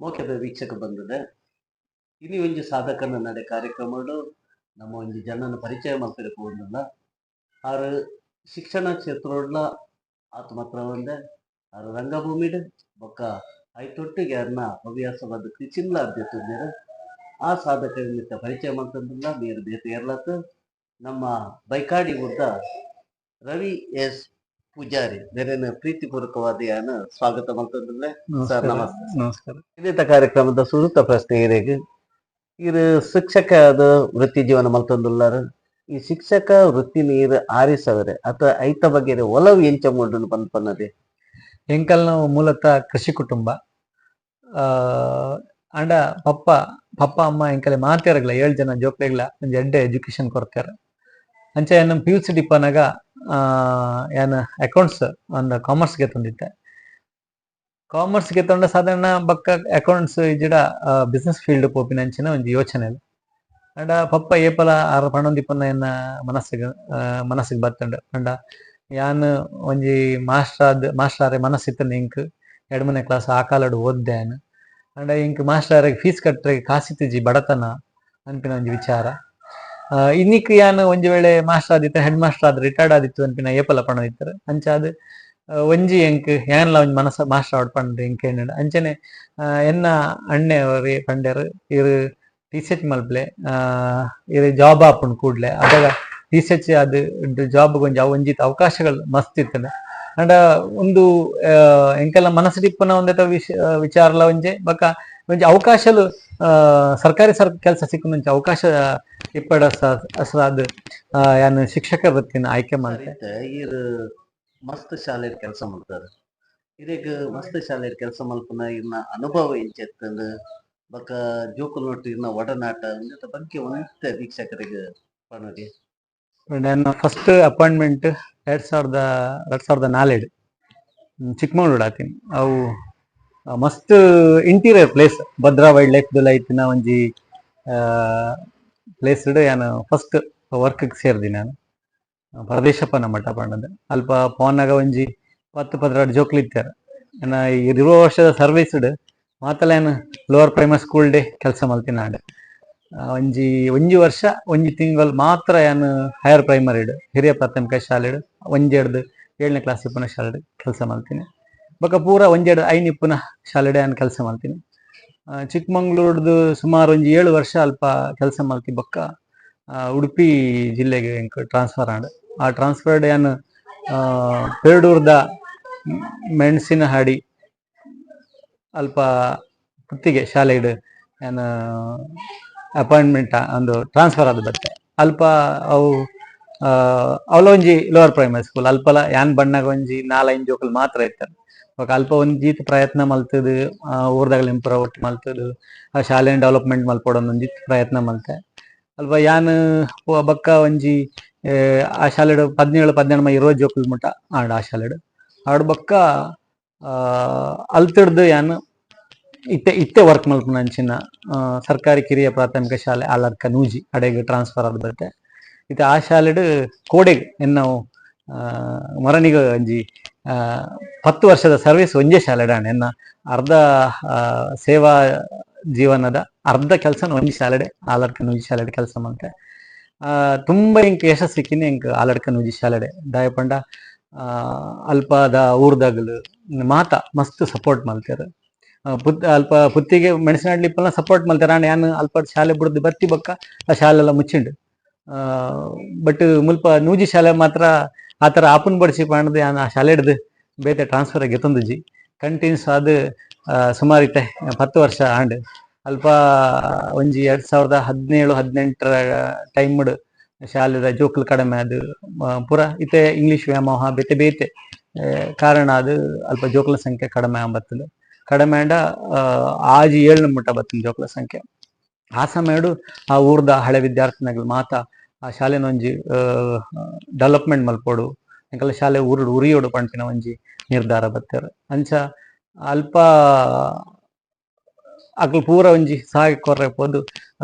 ಮೋಕೆದ ವೀಕ್ಷಕ ಬಂದಿದೆ ಇನಿ ಒಂಜಿ ಸಾಧಕನ ನಡೆ ಕಾರ್ಯಕ್ರಮಡು ನಮ್ಮ ಒಂಜಿ ಜನನ ಪರಿಚಯ ಮಾಡ್ತಾರೆ ಹೋಗಿಲ್ಲ ಆರು ಶಿಕ್ಷಣ ಕ್ಷೇತ್ರಡ್ಲ ಆತ ಮಾತ್ರ ಒಂದೆ ಆರು ರಂಗಭೂಮಿಡ್ ಬೊಕ್ಕ ಐತೊಟ್ಟಿಗೆ ಅರ್ನ ಹವ್ಯಾಸವಾದ ಕೃಚಿನ್ಲ ಅಭ್ಯರ್ಥಿದ್ದಾರೆ ಆ ಸಾಧಕ ನಿಮಿತ್ತ ಪರಿಚಯ ಮಾಡ್ತಂದಿಲ್ಲ ನೀರು ಬೇತೆ ಇರ್ಲತ್ತು ನಮ್ಮ ಬೈಕಾಡಿ ಉದ್ದ ರವಿ ಎಸ್ ಪೂಜಾರಿ ಬೇರೆನ ಪ್ರೀತಿಪೂರ್ವಕವಾದ ಯಾನ ಸ್ವಾಗತ ಮಾಡ್ತಂದಿಲ್ಲ ಸರ್ ನಮಸ್ತೆ. ನಮಸ್ಕಾರ. ಇದೇ ಕಾರ್ಯಕ್ರಮದ ಸೂಕ್ತ ಪ್ರಶ್ನೆ ಇರೇಗ ಇದು ಶಿಕ್ಷಕದ ವೃತ್ತಿ ಜೀವನ ಮಲ್ತೊಂದುಲ್ಲಾರು ಈ ಶಿಕ್ಷಕ ವೃತ್ತಿ ನೀರು ಆರಿಸವರೆ ಅಥವಾ ಐತ ಬಗ್ಗೆ ಒಲವು ಎಂಚ ಮೂಡು ಪನ್ನದೆ ಎಂಕಲ್ ನಾವು ಮೂಲತಃ ಕೃಷಿ ಕುಟುಂಬ. ಅಂಡ ಪಪ್ಪ ಪಪ್ಪ ಅಮ್ಮ ಎಂಕಲೆ ಮಾತಾರಗ್ಲ 7 ಜನ ಜೋಕ್ಲೆಗ್ಲ ಒಂಜಿ ಎಡ್ಡೆ ಎಜುಕೇಶನ್ ಕೊಡ್ತಾರ. ಅಂಚೆ ಏನು PUC ಡಿಪ್ಪನಾಗ ಏನು ಅಕೌಂಟ್ಸ್ ಒಂದು ಕಾಮರ್ಸ್ಗೆ ತಂದಿದ್ದೆ. ಕಾಮರ್ಸ್ಗೆ ತಂಡ ಸಾಧಾರಣ ಬಕ್ಕ ಅಕೌಂಟ್ಸ್ ಇಜ್ಜಿಡ ಬಿಸ್ನೆಸ್ ಫೀಲ್ಡ್ ಪೋಪಿನಂಚಿನ ಒಂದು ಯೋಚನೆ ಇಲ್ಲ. ಅಂಡ ಪಪ್ಪ ಏಪಲ 6-12 ಎನ್ನ ಮನಸ್ಸಿಗೆ ಬರ್ತಂಡ ಅಂಡ ಯಾನ್ ಒಂಜಿ ಮಾಸ್ಟರ್ ಮನಸ್ಸಿತ್ತ ಇಂಕ್ 2ನೇ ಕ್ಲಾಸ್ ಆ ಕಾಲಡು ಓದ್ದೆ ಆನ್ ಅಂಡ ಇಂಕ್ ಮಾಸ್ಟರ್ ಫೀಸ್ ಕಟ್ಟರೆ ಕಾಸಿತ್ತಿಜಿ ಬಡತನ ಅನ್ಪಿನ ಒಂಜಿ ವಿಚಾರ. ಇನ್ನಿಕ್ ಯಾನ್ ಒಂಜಿ ವೇಳೆ ಮಾಸ್ಟರ್ ಆದಿತ್ತ ಹೆಡ್ ಮಾಸ್ಟರ್ ಆದ್ ರಿಟೈರ್ಡ್ ಆದಿತ್ತು ಅನ್ಪಿನ ಏಪಲ ಪಣದಿತ್ತಾರೆ ಅಂಚಾದ್ ಒಂಜಿ ಎಂಕ್ ಯಾನ್ಲ ಒಂಜಿ ಮನಸ್ಸ ಮಾಸ್ಟರ್ ಆವಡ್ ಪಂಡ್ರೆ ಇಂಕ್ ಏನ ಅಂಚನೆ ಎನ್ನ ಅಣ್ಣೆ ಅವರೇ ಪಂಡ್ಯರು ಇರು ರಿಸರ್ಚ್ ಮಲ್ಪಲೆ ಇರು ಜಾಬ್ ಆಪುಂಡು ಕೂಡ್ಲೆ ಅದಾಗ ರಿಸರ್ಚ್ ಅದು ಜಾಬ್ ಒಂಜಿತ್ ಅವಕಾಶಗಳು ಮಸ್ತ್ ಇರ್ತದೆ. ಅಂಡ ಒಂದು ಎಂಕೆಲ್ಲ ಮನಸ್ಸು ಟಿಪ್ಪನ ಒಂದೇತ ವಿಚಾರಲ ಒಂಜೆ ಬಕ್ಕ ಒಂಜಿ ಅವಕಾಶಲು ಸರ್ಕಾರಿ ಕೆಲಸ ಸಿಕ್ಕುಂಚ ಅವಕಾಶ ಇಪ್ಪಡ ಅಸರಾದ್ ಯಾನು ಶಿಕ್ಷಕ ವೃತ್ತಿನ ಆಯ್ಕೆ ಮಾಡ್ತೆ. ಮಸ್ತ್ ಶಾಲೆಯ ಕೆಲಸ ಮಾಡ್ತಾರೆ ಇದೀಗ ಮಸ್ತ್ ಶಾಲೆಯ ಕೆಲಸ ಮಲ್ಪನ ಇನ್ನ ಅನುಭವ ಎಂಚೆತ್ತಂದು ಬಕ್ಕ ಜೋಕುಲ್ನೊಟ್ಟು ಇನ್ನ ಒಡನಾಟ ಬಗ್ಗೆ ಒಂದೇ ವೀಕ್ಷಕರಿಗೆ ಪಣದಿ. ನನ್ನ ಫಸ್ಟ್ ಅಪಾಯಿಂಟ್ಮೆಂಟ್ 2004 ಚಿಕ್ಕಮಗಳೂರು ಆತೀನಿ. ಅವು ಮಸ್ತ್ interior place Bhadra wildlife ಐತಿನ ಒಂಜಿ ಪ್ಲೇಸ್ ಏನು ಫಸ್ಟ್ ವರ್ಕ್ ಸೇರಿದಿ ನಾನು ಪ್ರದೇಶಪ್ಪನ ಮಠ ಪಂಡದ ಅಲ್ಪ ಪೋನಾಗ ಒಂಜಿ 10-12 ಜೋಕ್ಲು ಇತ್ತಾರೆ. ಏನ 20 ವರ್ಷದ ಸರ್ವಿಸ್ಡ್ ಮಾತಲ್ಲ ಏನು ಲೋವರ್ ಪ್ರೈಮರಿ ಸ್ಕೂಲ್ ಡೇ ಕೆಲಸ ಮಲ್ತೀನಿ ಆಡೆ ಒಂಜಿ ವರ್ಷ ಒಂಜಿ ತಿಂಗಳು ಮಾತ್ರ ಏನು ಹೈಯರ್ ಪ್ರೈಮರಿಡ್ ಹಿರಿಯ ಪ್ರಾಥಮಿಕ ಶಾಲೆಡ್ 1-7ನೇ ಕ್ಲಾಸ್ ಇಪ್ಪನ ಶಾಲೆಡ್ ಕೆಲಸ ಮಾಡ್ತೀನಿ. ಬೊಕ್ಕ ಪೂರ 1-5 ಇಪ್ಪನ ಶಾಲೆಡ್ ಏನು ಕೆಲಸ ಮಾಡ್ತೀನಿ. ಚಿಕ್ಕಮಂಗ್ಳೂರ್ದು ಸುಮಾರು ಒಂಜಿ 7 ವರ್ಷ ಅಲ್ಪ ಕೆಲಸ ಮಾಡ್ತಿ ಬೊಕ್ಕ ಉಡುಪಿ ಜಿಲ್ಲೆಗೆ ಟ್ರಾನ್ಸ್ಫರ್ ಆಂಡ್ ಆ ಟ್ರಾನ್ಸ್ಫರ್ಡ್ ಏನು ಪೇರಡೂರ್ದ ಮೆಣಸಿನ ಹಾಡಿ ಅಲ್ಪ ಪುತ್ತಿಗೆ ಶಾಲೆಡ್ ಏನು ಅಪಾಯಿಂಟ್ಮೆಂಟ್ ಒಂದು ಟ್ರಾನ್ಸ್ಫರ್ ಆದ ಬತ್ತೆ ಅಲ್ಪ ಅವು ಅವಲ ಒಂಜಿ ಲೋವರ್ ಪ್ರೈಮರಿ ಸ್ಕೂಲ್ ಅಲ್ಪಲ ಯಾನ್ ಬಣ್ಣಗ ಒಂಜಿ 4-5 ಜೋಕುಲು ಮಾತ್ರ ಇರ್ತಾರೆ. ಅಲ್ಪ ಒಂಜೀತ್ ಪ್ರಯತ್ನ ಮಲ್ತದು ಊರ್ದಾಗಲ ಇಂಪ್ರೂವ್ ಮಲ್ತದು ಆ ಶಾಲೆನ ಡೆವಲಪ್ಮೆಂಟ್ ಮಲ್ಪಡೋದು ಒಂಜಿತ್ ಪ್ರಯತ್ನ ಮಲ್ತೆ ಅಲ್ಪ ಯಾನ್ ಬಕ್ಕ ಒಂಜಿ ಆ ಶಾಲೆಡ್ 17-20 ಜೋಕುಲ್ ಮುಟ ಆಂಡ ಆ ಶಾಲೆಡ್ ಆಡ್ ಬಕ್ಕ ಅಲ್ತಿಡ್ದು ಯಾನ್ ಇತ್ತೆ ವರ್ಕ್ ಮಲ್ಪನ ಅಂಚಿನ ಸರ್ಕಾರಿ ಕಿರಿಯ ಪ್ರಾಥಮಿಕ ಶಾಲೆ ಆಲರ್ಕ ನೂಜಿ ಅಡೆಗೆ ಟ್ರಾನ್ಸ್ಫರ್ ಆದ ಬರುತ್ತೆ. ಇತ್ತೆ ಆ ಶಾಲೆಡ್ ಕೋಡೆಗ್ ನಾವು ಮರನಿಗ ಒಂಜಿ 10 ವರ್ಷದ ಸರ್ವಿಸ್ ಒಂಜೇ ಶಾಲೆಡ್ ಆಂಡ್ ಎನ್ನ ಅರ್ಧ ಸೇವಾ ಜೀವನದ ಅರ್ಧ ಕೆಲಸ ಒಂಜಿ ಶಾಲೆಡೆ ಆಲರ್ಕ ನೂಜಿ ಶಾಲೆಡ್ ಕೆಲಸ ಮಾಡ್ತೆ. ತುಂಬ ಇಂಕ್ ಯಶಸ್ಸು ಸಿಕ್ಕಿನ ಇಂಕ್ ಆಲರ್ಕ ನೂಜಿ ಶಾಲೆಡೆ ದಾಯಪಂಡ ಅಲ್ಪದ ಊರ್ದಾಗಲು ಮಾತ ಮಸ್ತ್ ಸಪೋರ್ಟ್ ಮಲ್ತಾರೆ. ಅಲ್ಪ ಪುತ್ತಿಗೆ ಮೆಣಸಿನಾಡ್ಲಿಪ್ಪಲ್ಲ ಸಪೋರ್ಟ್ ಮಲ್ತಾರೆ ಆಂಡ್ ಯಾನ್ ಅಲ್ಪ ಶಾಲೆ ಬಿಡದು ಬತ್ತಿ ಬಕ್ಕ ಆ ಶಾಲೆ ಎಲ್ಲ ಮುಚ್ಚಿಂಡು. ಬಟ್ ಮುಲ್ಪ ನೂಜಿ ಶಾಲೆ ಮಾತ್ರ ಆ ಥರ ಆಪನ್ ಬಡಿಸಿ ಪಾಂಡದು ಯಾನ್ ಆ ಶಾಲೆ ಹಿಡ್ದು ಬೇತೆ ಟ್ರಾನ್ಸ್ಫರ್ ಆಗಿ ಎತ್ತೊಂದುಜಿ ಕಂಟಿನ್ಯೂಸ್ ಅದು ಸುಮಾರು ಇತ್ತೆ 10 ವರ್ಷ ಆಂಡ್ ಅಲ್ಪ ಒಂಜಿ 2017-18 ಟೈಮ್ಡ್ ಶಾಲೆದ ಜೋಕುಲು ಕಡಿಮೆ ಅದು ಪೂರ ಇತ್ತೆ ಇಂಗ್ಲೀಷ್ ವ್ಯಾಮೋಹ ಬೇತೆ ಬೇತೆ ಕಾರಣ ಅದು ಅಲ್ಪ ಜೋಕುಲ ಸಂಖ್ಯೆ ಕಡಿಮೆ ಅಂಬತ್ತದು ಕಡಿಮೆ ಅಂಡ ಆಜಿ 7 ಮುಟ್ಟ ಬತ್ತಿನ ಜೋಕುಲ ಸಂಖ್ಯೆ. ಆ ಸಮಯಡು ಆ ಊರ್ದ ಹಳೆ ವಿದ್ಯಾರ್ಥಿನಗಳು ಮಾತ ಆ ಶಾಲೆನ ಒಂಜಿ ಡೆವಲಪ್ಮೆಂಟ್ ಮಲ್ಪೋಡು ಎಂಕಲ್ಲ ಶಾಲೆ ಉರಿಯೋಡು ಪಂಪಿನ ಒಂಜಿ ನಿರ್ಧಾರ ಬತ್ತೇರು ಅಂಚ ಅಲ್ಪ ಅಕ್ಲು ಪೂರ ಒಂಜಿ ಸಹಾಯ ಕೊರ್ರೆ ಪೋದು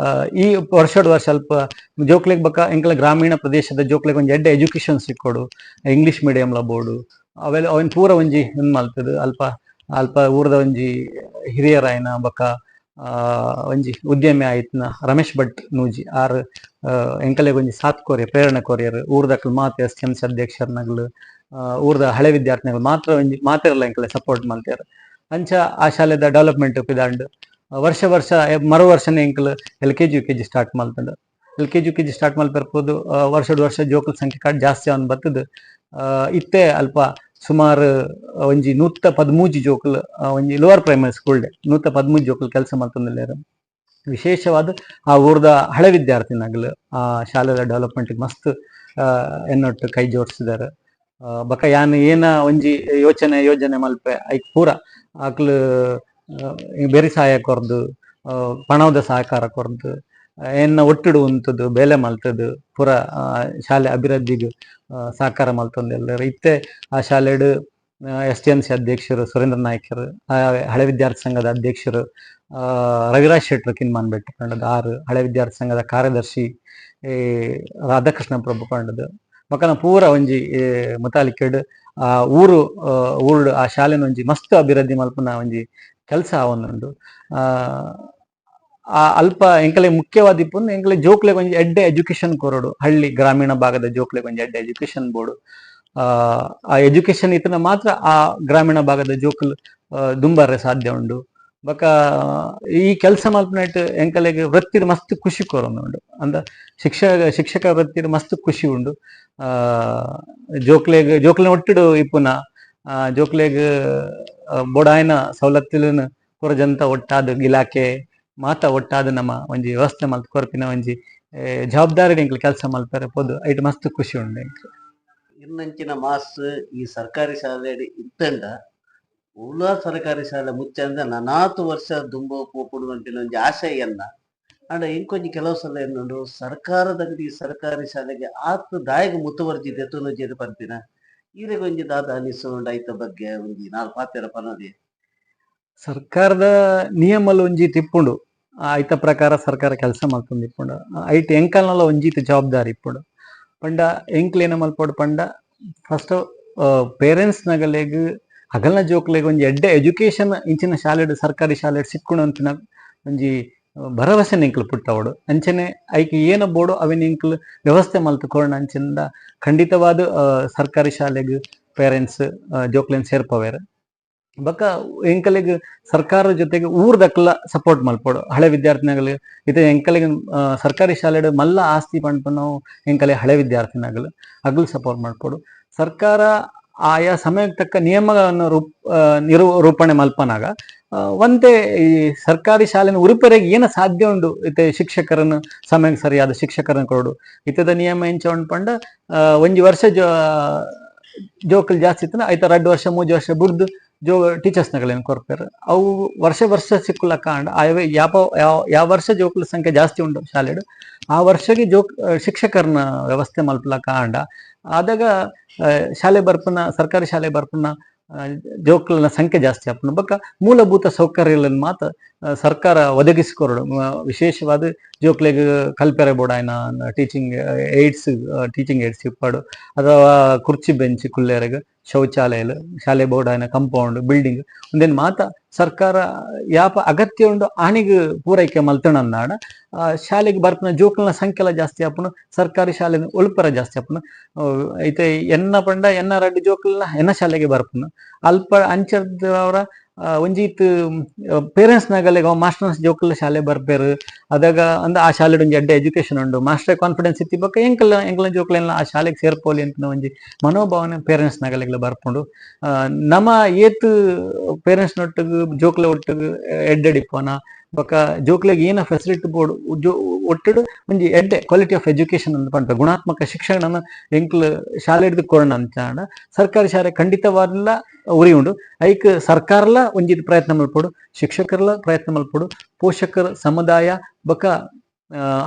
ಈ ವರ್ಷ ಅಲ್ಪ ಜೋಕ್ಲೆಗ್ ಬಕ್ಕ ಎಂಕಲ ಗ್ರಾಮೀಣ ಪ್ರದೇಶದ ಜೋಕ್ಲೆಗ್ ಒಂಜಿ ಎಡ್ಡೆ ಎಜುಕೇಶನ್ ಸಿಕ್ಕೋಡು ಇಂಗ್ಲೀಷ್ ಮೀಡಿಯಂಲ ಬೋಡು ಅವೆಲ್ಲ ಅವನ್ ಪೂರ ಒಂಜಿ ಮಲ್ತದು ಅಲ್ಪ ಊರ್ದ ಒಂಜಿ ಹಿರಿಯರಾಯಿನ ಬೊಕ ಒಂಜಿ ಉದ್ಯಮಿ ಆಯ್ತನ ರಮೇಶ್ ಭಟ್ ನೂಜಿ ಆರ್ ಎಂಕಲೆಗ್ ಒಂಜಿ ಸಾಥ್ ಕೊರಿಯರ್ ಪ್ರೇರಣೆ ಕೊರಿಯರ್ ಊರ್ದಕ್ಲು ಮಾತ STMC ಅಧ್ಯಕ್ಷರ್ನಗ್ಲು ಊರ್ದ ಹಳೆ ವಿದ್ಯಾರ್ಥಿಗಳು ಮಾತ್ರ ಒಂಜಿ ಮಾತೆರ್ಲ ಎಂಕಲೆ ಸಪೋರ್ಟ್ ಮಲ್ತೇರ್ ಅಂಚ ಆ ಶಾಲೆದ ಡೆವಲಪ್ಮೆಂಟ್ ಪಿದಾಂಡ್ ವರ್ಷ ವರ್ಷ ಮರು ವರ್ಷನೇ ಎಂಕಲ್ LKG UKG ಸ್ಟಾರ್ಟ್ ಮಲ್ತಂಡ್ LKG UKG ಸ್ಟಾರ್ಟ್ ಮಲ್ಪೆರ್ಪೋದು ವರ್ಷದ ವರ್ಷ ಜೋಕುಲ ಸಂಖ್ಯೆ ಜಾಸ್ತಿ ಅವನ್ ಬರ್ತದ ಇತ್ತೆ ಅಲ್ಪ ಸುಮಾರು ಒಂಜಿ 113 ಜೋಕುಲು ಒಂಜಿ ಲೋವರ್ ಪ್ರೈಮರಿ ಸ್ಕೂಲ್ 113 ಜೋಕುಲು ಕೆಲಸ ಮಲ್ತೊಂದುಲ್ಲೆರ್ ವಿಶೇಷವಾದ ಆ ಊರ್ದ ಹಳೆ ವಿದ್ಯಾರ್ಥಿನಗ್ಲು ಆ ಶಾಲೆದ ಡೆವಲಪ್ಮೆಂಟ್ ಮಸ್ತ್ ಎನ್ನೊಟ್ಟು ಕೈ ಜೋಡಿಸಿದಾರೆ ಬಕ ಯಾನ್ ಏನ ಒಂಜಿ ಯೋಜನೆ ಮಲ್ಪೆ ಐಕ್ ಪೂರ ಆಕ್ಲು ಬೆರಿ ಸಹಾಯ ಕೊರ್ದು ಪಣದ ಸಹಕಾರ ಕೊರ್ದು ಎನ್ನ ಒಟ್ಟಿಡು ಉಂತದು ಬೇಲೆ ಮಲ್ತದು ಪೂರ ಶಾಲೆ ಅಭಿವೃದ್ಧಿಗೆ ಸಹಕಾರ ಮಲ್ತೊಂದೆಲ್ಲರು ಇತ್ತೆ ಆ ಶಾಲೆಡ್ STMC ಅಧ್ಯಕ್ಷರು ಸುರೇಂದ್ರ ನಾಯ್ಕರು ಹಳೆ ವಿದ್ಯಾರ್ಥಿ ಸಂಘದ ಅಧ್ಯಕ್ಷರು ರವಿರಾಜ್ ಶೆಟ್ರು ಕಿನ್ಮಾನ್ ಬೆಟ್ಟು ಕಂಡದು ಆರು ಹಳೆ ವಿದ್ಯಾರ್ಥಿ ಸಂಘದ ಕಾರ್ಯದರ್ಶಿ ರಾಧಾಕೃಷ್ಣ ಪ್ರಭು ಕಂಡದು ಮಕ್ಕನ ಪೂರ ಒಂಜಿ ಮುತಾಲಿಕೆಡ್ ಆ ಊರು ಆ ಶಾಲೆನ ಒಂಜಿ ಮಸ್ತ್ ಅಭಿವೃದ್ಧಿ ಮಲ್ಪನ ಒಂಜಿ ಕೆಲಸ ಅವನುಂಡು ಆ ಅಲ್ಪ ಎಂಕಲೆ ಮುಖ್ಯವಾದ ಇಪ್ಪುಂಡು ಎಂಕಲೆ ಜೋಕ್ಲೆಗ್ ಒಂಜಿ ಎಡ್ಡೆ ಎಜುಕೇಶನ್ ಕೊರೋಡು ಹಳ್ಳಿ ಗ್ರಾಮೀಣ ಭಾಗದ ಜೋಕ್ಲೆಗ್ ಒಂಜಿ ಎಡ್ಡೆ ಎಜುಕೇಶನ್ ಬೋರ್ಡು ಆ ಎಜುಕೇಶನ್ ಇತನ ಮಾತ್ರ ಆ ಗ್ರಾಮೀಣ ಭಾಗದ ಜೋಕುಲು ದುಂಬಾರೆ ಸಾಧ್ಯ ಉಂಡು ಬಕ ಈ ಕೆಲಸ ಮಲ್ಪನಟ್ಟು ಎಂಕಲೆಗ್ ವೃತ್ತಿಡ್ ಮಸ್ತ್ ಖುಷಿ ಕೊರೊಂದುಂಡು ಅಂದ ಶಿಕ್ಷಕ ವೃತ್ತಿಡ್ ಮಸ್ತ್ ಖುಷಿ ಉಂಡು ಜೋಕ್ಲೆನ ಒಟ್ಟಿಡು ಇಪ್ಪುನ ಜೋಕ್ಲೆಗ್ ಬೋಡಾಯ್ನ ಸವಲತ್ತುಲನ್ ಪೂರ ಜನತ ಒಟ್ಟಾದ ಇಲಾಖೆ ಮಾತ ಒಟ್ಟಾದ ನಮ್ಮ ಒಂಜಿ ವ್ಯವಸ್ಥೆ ಮಲ್ತ್ ಕೊರ್ಪಿನ ಒಂಜಿ ಜವಾಬ್ದಾರಿ ಎಂಕ್ಲು ಕೆಲಸ ಮಲ್ಪರೆ ಪೋದು ಐಟ್ ಮಸ್ತ್ ಖುಷಿ ಉಂಡು ಎಂಕ್ಲು ಇನ್ನಂಚಿನ ಮಾಸ್ ಈ ಸರ್ಕಾರಿ ಶಾಲೆ ಇತ್ತಂಡ ಉಳ ಸರ್ಕಾರಿ ಶಾಲೆ ಮುಚ್ಚಂದ ನನಾತು ವರ್ಷ ದುಂಬು ಪೋಪುಡು ಅಂಟಿನ ಒಂಜಿ ಆಶಯನ್ನ ಅಂಡ ಇಂಕೊಂಜಿ ಕೆಲವು ಸಲ ಎನ್ನುಂಡು ಸರ್ಕಾರದಲ್ಲಿ ಸರ್ಕಾರಿ ಶಾಲೆಗೆ ಆತು ದಾಯಗ ಮುತುವರ್ಜಿ ದೆತುನೊಜೆದು ಪನ್ಪಿನ ಈರೆಗೊಂಜಿ ದಾದ ಅನಿಸುಂಡು ಐತ ಬಗ್ಗೆ ಒಂಜಿ ನಾಲ್ ಪಾತೆರ ಪನೊಲಿ ಸರ್ಕಾರದ ನಿಯಮಲ್ ಒಂಜಿ ತಿಪ್ಪುಂಡು ಐತ ಪ್ರಕಾರ ಸರ್ಕಾರ ಕೆಲಸ ಮಲ್ತೊಂದು ಇಪ್ಪುಂಡು ಐಟ್ ಎಂಕಲ್ನಲ ಒಂಜೀತ ಜವಾಬ್ದಾರಿ ಇಪ್ಪುಂಡು ಪಂಡ ಎಂಕ್ಲೇನ ಮಲ್ಪೋಡು ಪಂಡ ಫಸ್ಟ್ ಪೇರೆಂಟ್ಸ್ ನಗಲೆಗ್ ಅಗಲ್ನ ಜೋಕ್ಲೆಗ್ ಒಂಜಿ ಎಡ್ಡೆ ಎಜುಕೇಶನ್ ಇಂಚಿನ ಶಾಲೆಡ್ ಸರ್ಕಾರಿ ಶಾಲೆಡ್ ಸಿಕ್ಕುಂಡು ಅಂತಿನ ಒಂಜಿ ಭರವಸೆನ ಎಂಕ್ಲು ಪುಟ್ಟವಡು ಅಂಚನೆ ಐಕ್ ಏನ ಬೋಡು ಅವೆನ್ ಎಂಕ್ಲು ವ್ಯವಸ್ಥೆ ಮಲ್ತುಕೊಂಡು ಅಂಚಿಂದ ಖಂಡಿತವಾದ ಸರ್ಕಾರಿ ಶಾಲೆಗ್ ಪೇರೆಂಟ್ಸ್ ಜೋಕ್ಲೆನ್ ಸೇರ್ಪವೇರು ಬಕ ಎಂಕಲೆಗ್ ಸರ್ಕಾರದ ಜೊತೆಗೆ ಊರ್ದಕ್ಲ ಸಪೋರ್ಟ್ ಮಲ್ಪೋಡು ಹಳೆ ವಿದ್ಯಾರ್ಥಿನಗಲು ಇದು ಎಂಕಲೆಗ್ ಸರ್ಕಾರಿ ಶಾಲೆಡ್ ಮಲ್ಲ ಆಸ್ತಿ ಪಂಡ್ಪ ನಾವು ಎಂಕಲೆ ಹಳೆ ವಿದ್ಯಾರ್ಥಿನಗಲು ಅಗಲ್ ಸಪೋರ್ಟ್ ಮಾಡ್ಪೋಡು ಸರ್ಕಾರ ಆಯಾ ಸಮಯಕ್ಕೆ ತಕ್ಕ ನಿಯಮಗಳನ್ನು ರೂಪಣೆ ಮಲ್ಪನಾಗ ಒಂದೇ ಈ ಸರ್ಕಾರಿ ಶಾಲೆನ ಉರುಪರೆಗೆ ಏನ ಸಾಧ್ಯ ಉಂಡು ಇತ್ತೆ ಶಿಕ್ಷಕರನ್ನು ಸಮಯಕ್ಕೆ ಸರಿಯಾದ ಶಿಕ್ಷಕರನ್ನು ಕೊಡು ಇತ್ತದ ನಿಯಮ ಎಂಚ ಪಂಡ ಒಂಜಿ ವರ್ಷ ಜೋಕಲ್ ಜಾಸ್ತಿ ಇತ್ತಂದ್ರೆ ಐತ 2 ವರ್ಷ 3 ವರ್ಷ ಬಿಡ್ದು ಟೀಚರ್ಸ್ ನಗಳೇನು ಕೊರ್ಪೇರು ಅವು ವರ್ಷ ಸಿಕ್ಕುಲ ಕಾಂಡ ಯಾವ ವರ್ಷ ಜೋಕುಲ ಸಂಖ್ಯೆ ಜಾಸ್ತಿ ಉಂಟು ಶಾಲೆಡು ಆ ವರ್ಷಗೆ ಶಿಕ್ಷಕರನ್ನ ವ್ಯವಸ್ಥೆ ಮಲ್ಪಲ ಕಾಂಡ ಆದಾಗ ಶಾಲೆ ಬರ್ಪನ ಸರ್ಕಾರಿ ಶಾಲೆ ಬರ್ಪನ ಜೋಕುಲನ ಸಂಖ್ಯೆ ಜಾಸ್ತಿ ಆಪುಂಡು ಬೊಕ್ಕ ಮೂಲಭೂತ ಸೌಕರ್ಯಗಳನ್ನು ಮಾತ್ರ ಸರ್ಕಾರ ಒದಗಿಸಿಕೊರಡು ವಿಶೇಷವಾದ ಜೋಕ್ಲೆಗ್ ಕಲ್ಪೆರೆ ಬೋಡಾಯ್ನ ಟೀಚಿಂಗ್ ಏಡ್ಸ್ ಇಪ್ಪಾಡು ಅಥವಾ ಕುರ್ಚಿ ಬೆಂಚ್ ಕುಲ್ಲೆರೆಗ್ ಶೌಚಾಲಯ ಶಾಲೆ ಬೋರ್ಡಾಯ್ನ ಕಂಪೌಂಡ್ ಬಿಲ್ಡಿಂಗ್ ಒಂದೇನು ಮಾತ ಸರ್ಕಾರ ಯಾಪ ಅಗತ್ಯ ಉಂಡು ಆಣಿಗೆ ಪೂರೈಕೆ ಮಲ್ತಣಂದಾಡ ಶಾಲೆಗೆ ಬರ್ಪನ ಜೋಕುಲ್ನ ಸಂಖ್ಯೆಲ ಜಾಸ್ತಿ ಆಪುನು ಸರ್ಕಾರಿ ಶಾಲೆ ಒಳ್ಪರ ಜಾಸ್ತಿ ಆಪುನು ಐತೆ ಎನ್ನ ಪಂಡ ಎನ್ನ 2 ಜೋಕುಲ್ನ ಎನ್ನ ಶಾಲೆಗೆ ಬರ್ಪುನು ಅಲ್ಪ ಅಂಚದವರ ಒಂಜೀತ್ ಪೇರೆಂಟ್ಸ್ ನಗಲೆಗ ಮಾಸ್ಟರ್ಸ್ ಜೋಕುಲ ಶಾಲೆ ಬರ್ಪೇರು ಅದಾಗ ಅಂದ ಆ ಶಾಲೆ ಒಂಜಿ ಎಡ್ಡೆ ಎಜುಕೇಶನ್ ಉಂಡು ಮಾಸ್ಟರ್ ಕಾನ್ಫಿಡೆನ್ಸ್ ಇತ್ತಿ ಬೊಕ್ಕ ಎಂಕಲ ಜೋಕುಲೆಲ್ಲ ಆ ಶಾಲೆಗೆ ಸೇರ್ಪೋಲಿ ಅಂತ ಒಂಜಿ ಮನೋಭಾವನೆ ಪೇರೆಂಟ್ಸ್ ನಗಲೆಗ್ಲ ಬರ್ಪುಂಡು ನಮ ಏತ್ ಪೇರೆಂಟ್ಸ್ ನೊಟ್ಟಿಗೆ ಜೋಕುಲ ಒಟ್ಟಿಗೆ ಎಡ್ಡೆಡಿಪ್ಪೋನ ಬೊಕ್ಕ ಜೋಕ್ಲೆಗ್ ಏನ ಫೆಸಿಲಿಟಿ ಬೋರ್ಡ್ ಒಟ್ಟಿಡು ಒಂಜಿ ಎಡ್ಡೆ ಕ್ವಾಲಿಟಿ ಆಫ್ ಎಜುಕೇಶನ್ ಅಂತ ಪಂಡ ಗುಣಾತ್ಮಕ ಶಿಕ್ಷಣ ಎಂಕ್ಲು ಶಾಲೆ ಹಿಡಿದು ಕೊರೋಣ ಅಂತ ಸರ್ಕಾರಿ ಶಾಲೆ ಖಂಡಿತವಾದ ಉರಿ ಉಂಡು ಐಕ್ ಸರ್ಕಾರಲ ಒಂಜಿತ್ ಪ್ರಯತ್ನ ಮಲ್ಪೋಡು ಶಿಕ್ಷಕರ್ಲ ಪ್ರಯತ್ನ ಮಲ್ಪೋಡು ಪೋಷಕರ ಸಮುದಾಯ ಬೊಕ್ಕ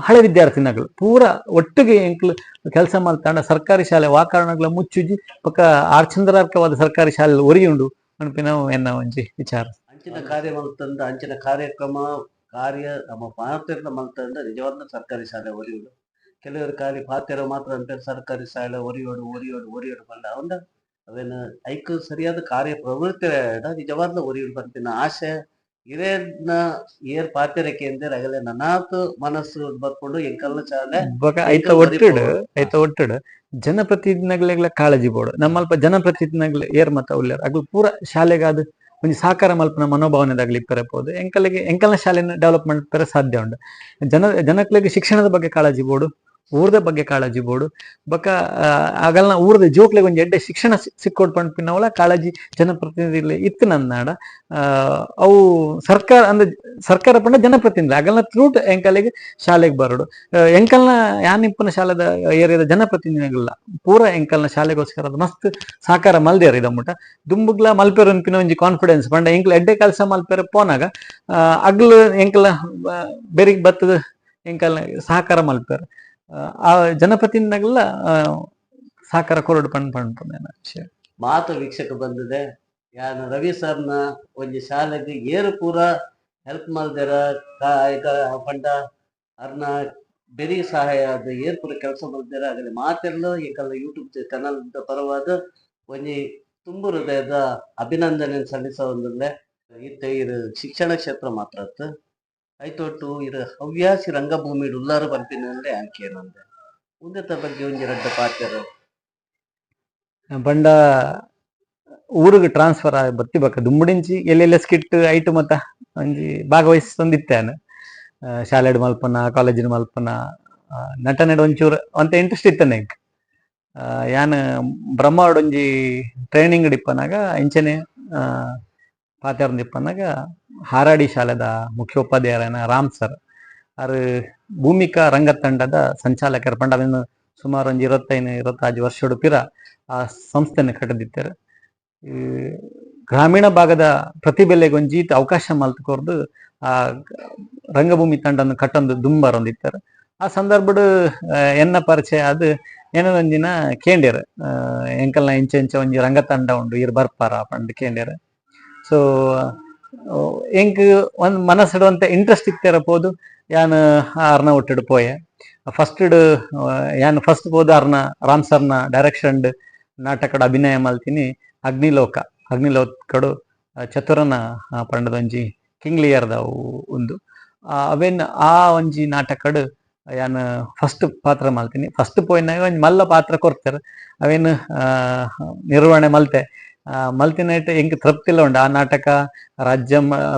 ಹಳೆ ವಿದ್ಯಾರ್ಥಿನಗಳು ಪೂರ ಒಟ್ಟಿಗೆ ಎಂಕ್ಲು ಕೆಲಸ ಮಲ್ತಾಂಡ ಸರ್ಕಾರಿ ಶಾಲೆ ವಾತಾವರಣಗಳ ಮುಚ್ಚುಜಿ ಬೊಕ್ಕ ಆರ್ಚಂದ್ರಾರ್ಕವಾದ ಸರ್ಕಾರಿ ಶಾಲೆ ಒರಿ ಉಂಡು ಅನ್ಪಿನ ಎನ್ನ ಒಂಜಿ ವಿಚಾರ ಅಂಚಿನ ಕಾರ್ಯ ಮಲ್ತಂದ ಅಂಚಿನ ಕಾರ್ಯಕ್ರಮ ನಮ್ಮ ಪಾತೆರ್ನ ಮಲ್ತಂದ ನಿಜವಾದ ಸರ್ಕಾರಿ ಶಾಲೆ ಒರಿಯೋಡು ಕೆಲವರು ಕಾರ್ಯ ಪಾತೆರ ಮಾತ್ರ ಅಂತ ಸರ್ಕಾರಿ ಶಾಲೆ ಒರಿಯೋಡು ಬಂದ ಅವಂದ ಅವೇನು ಐಕ್ ಸರಿಯಾದ ಕಾರ್ಯ ಪ್ರವೃತ್ತಿ ನಿಜವಾದ ಒರಿಯೋಡು ಬರ್ತಿನ ಆಶೆ ಇರೇನ ಏರ್ ಪಾತೆರಕ್ಕೆ ಎಂದರೆ ಅಗಲೆ ನನಾತು ಮನಸ್ಸು ಬರ್ಕೊಂಡು ಎಂಕಲ್ನ ಶಾಲೆ ಬೊಕ ಐತ ಎಂಕಲ್ ಒಟ್ಟುಡು ಬರಿಪೋಡು ಐತ ಒಟ್ಟುಡು ಜನಪ್ರತಿನಿಧಿಗಳ ಕಾಳಜಿ ಬೋಡು ನಮ್ಮಲ್ಪ ಜನಪ್ರತಿನಿಧಿಗಳು ಏರ್ ಮತ ಉಳ್ಳಾರ ಅಗ್ಲು ಪೂರ ಶಾಲೆಗೆ ಅದು ಒಂಜಿ ಸಾಕಾರ ಮಲ್ಪನ ಮನೋಭಾವನೆದಾಗ್ಲಿ ಇಪ್ಪರೆ ಪೋದು ಎಂಕಲ್ನ ಶಾಲೆನ ಡೆವಲಪ್ಮೆಂಟ್ ಪರ ಸಾಧ್ಯ ಉಂಡು ಜನಕ್ಲೆಗ್ ಶಿಕ್ಷಣದ ಬಗ್ಗೆ ಕಾಳಜಿ ಬೋಡು ಊರ್ದ ಬಗ್ಗೆ ಕಾಳಜಿ ಬೋಡು ಬೊಕ ಅಗಲ್ನ ಊರ್ದ ಜೋಕ್ಲೆಗ್ ಒಂಜಿ ಎಡ್ಡೆ ಶಿಕ್ಷಣ ಸಿಕ್ಕೋಡ್ ಪಂಪಿನವಳ ಕಾಳಜಿ ಜನಪ್ರತಿನಿಧಿಗಳು ಇತ್ತು ನನ್ನಾಡ ಅವು ಸರ್ಕಾರ ಅಂದ್ರೆ ಸರ್ಕಾರ ಪಂಡ ಜನಪ್ರತಿನಿಧಿ ಅಗಲ್ನ ಥ್ರೂಟ್ ಎಂಕಲಿಗೆ ಶಾಲೆಗೆ ಬರೋಡು ಎಂಕಲ್ನ ಯಾನಿಪ್ಪನ ಶಾಲೆದ ಏರಿಯಾದ ಜನಪ್ರತಿನಿಧಿಗಳ ಪೂರ ಎಂಕಲ್ನ ಶಾಲೆಗೋಸ್ಕರ ಮಸ್ತ್ ಸಾಕಾರ ಮಲ್ದೇರ್ ಇದಮ್ಮುಟ ದುಂಬುಗ್ಲ ಮಲ್ಪೆರು ಅನ್ಪಿನ ಒಂಜಿ ಕಾನ್ಫಿಡೆನ್ಸ್ ಪಂಡ ಎಂಕ್ಲ ಎಡ್ಡೆ ಕೆಲಸ ಮಲ್ಪೆರ ಪೋನಾಗ ಅಗ್ಲು ಎಂಕಲ ಬೆರಿಗ್ ಬತ್ತದ ಎಂಕಲ್ನ ಸಹಕಾರ ಮಲ್ಪೆರ್ ಆ ಜನಪ್ರತಿನಿಧಿಗಳ ಸಹಕಾರ ಕೊರಡು ಪಂಡ್ ವಿಷಯ ಮಾತು ವೀಕ್ಷಕ ಬಂದಿದೆ ಯಾನು ರವಿ ಸರ್ನ ಒಂಜಿ ಶಾಲೆಗೆ ಏರು ಪೂರ ಹೆಲ್ಪ್ ಮಲ್ದೆರ ಈಗ ಪಂಡ ಅರ್ನ ಬೆರಿ ಸಹಾಯ ಅದು ಏರ್ ಪೂರ ಕೆಲಸ ಮಲ್ದೆರ ಆಗಲಿ ಮಾತೆಲ್ಲ ಈಗಲ್ಲ ಯೂಟ್ಯೂಬ್ ಚಾನಲ್ ಪರವಾದ ಒಂಜಿ ತುಂಬು ಹೃದಯದ ಅಭಿನಂದನೆ ಸಲ್ಲಿಸೋ ಒಂದಲ್ಲೇ ಇತ್ತ ಇರು ಶಿಕ್ಷಣ ಕ್ಷೇತ್ರ ಮಾತ್ರ ಐತೊಟ್ಟು ಇರು ಹವ್ಯಾಸಿ ರಂಗಭೂಮಿ ಉಲ್ಲಾರ ಪಂಪಿನಲ್ಲೇ ಆಯ್ಕೆ ಏನಂದೆ ಉಂದೆತ ಬಗ್ಗೆ ಒಂಜಿ ರಡ್ಡ ಪಾತೆರು ಪಂಡ ಊರಿಗೆ ಟ್ರಾನ್ಸ್ಫರ್ ಆಗಿ ಬತ್ತಿಬಕ್ಕ ದುಂಬುಡಿಂಚಿ ಎಲ್ಲೆಲ್ಲ ಸ್ಕಿಟ್ ಐಟು ಮತ್ತ ಒಂಜಿ ಭಾಗವಹಿಸ್ತೊಂದಿತ್ತೇನು ಶಾಲೆಡ್ ಮಲ್ಪನ ಕಾಲೇಜಿನ ಮಲ್ಪನ ನಟನೆಡ್ ಒಂಚೂರು ಅಂತ ಇಂಟ್ರೆಸ್ಟ್ ಇತ್ತನೆ ಇಂಕ್ ಯಾನ್ ಬ್ರಹ್ಮಾವಡ್ ಒಂಜಿ ಟ್ರೈನಿಂಗ್ ಡಿಪ್ಪನಾಗ ಇಂಚನೆ ಪಾತ್ಯಾರ್ನ ದಿಪ್ಪನಾಗ ಹಾರಾಡಿ ಶಾಲೆದ ಮುಖ್ಯೋಪಾಧ್ಯಾಯರನ ರಾಮ್ ಸರ್ ಅರು ಭೂಮಿಕಾ ರಂಗತಂಡದ ಸಂಚಾಲಕರು ಪಂಡ ಅದನ್ನು ಸುಮಾರು ಒಂಜಿ 25-26 ವರ್ಷೋಡು ಪಿರ ಆ ಸಂಸ್ಥೆನ ಕಟ್ಟದಿತ್ತೇರು ಗ್ರಾಮೀಣ ಭಾಗದ ಪ್ರತಿಭೆಲೆಗೆ ಒಂಜೀತ ಅವಕಾಶ ಮಲ್ತುಕೊರ್ದು ಆ ರಂಗಭೂಮಿ ತಂಡನ್ನು ಕಟ್ಟೊಂದು ದುಂಬರೊಂದಿತ್ತಾರೆ ಆ ಸಂದರ್ಭಡ್ ಎನ್ನ ಪರಿಚಯ ಅದು ಏನೊಂದಿನ ಕೇಂಡ್ಯರ್ ಎಂಕಲ್ನ ಇಂಚೆ ಇಂಚೆ ಒಂಜಿ ರಂಗತಂಡ ಉಂಡು ಇರ್ ಬರ್ಪಾರ ಪಂಡ್ ಕೇಂಡ್ಯರ್ ಸೊ ಎಂಕ್ ಒಂದ್ ಮನಸ್ಸಿಡುವಂತ ಇಂಟ್ರೆಸ್ಟ್ ಇತ್ತೇರ ಪೋದು ಯಾನ್ ಅರ್ನ ಒಟ್ಟಿಡು ಪೋಯೆ ಯಾನ್ ಫಸ್ಟ್ ಪೋದು ಅರ್ನ ರಾಮ್ ಸರ್ನ ಡೈರೆಕ್ಷನ್ ನಾಟಕಡ್ ಅಭಿನಯ ಮಲ್ತಿನಿ ಅಗ್ನಿಲೋಕಡು ಚತುರನ ಪಂಡದೊಂಜಿ ಕಿಂಗ್ಲಿಯರ್ದ ಒಂದು ಅವೆನ್ ಆ ಒಂಜಿ ನಾಟಕಡ್ ಯಾನ್ ಫಸ್ಟ್ ಪಾತ್ರ ಮಲ್ತೀನಿ ಫಸ್ಟ್ ಪೋಯಿನಾಗ ಒಂಜಿ ಮಲ್ಲ ಪಾತ್ರ ಕೊರ್ತಾರೆ ಅವೇನು ನಿರ್ವಹಣೆ ಮಲ್ತಿನೈಟ್ ಎಂಕ್ ತೃಪ್ತಿಲ್ಲ ಉಂಡು ಆ ನಾಟಕ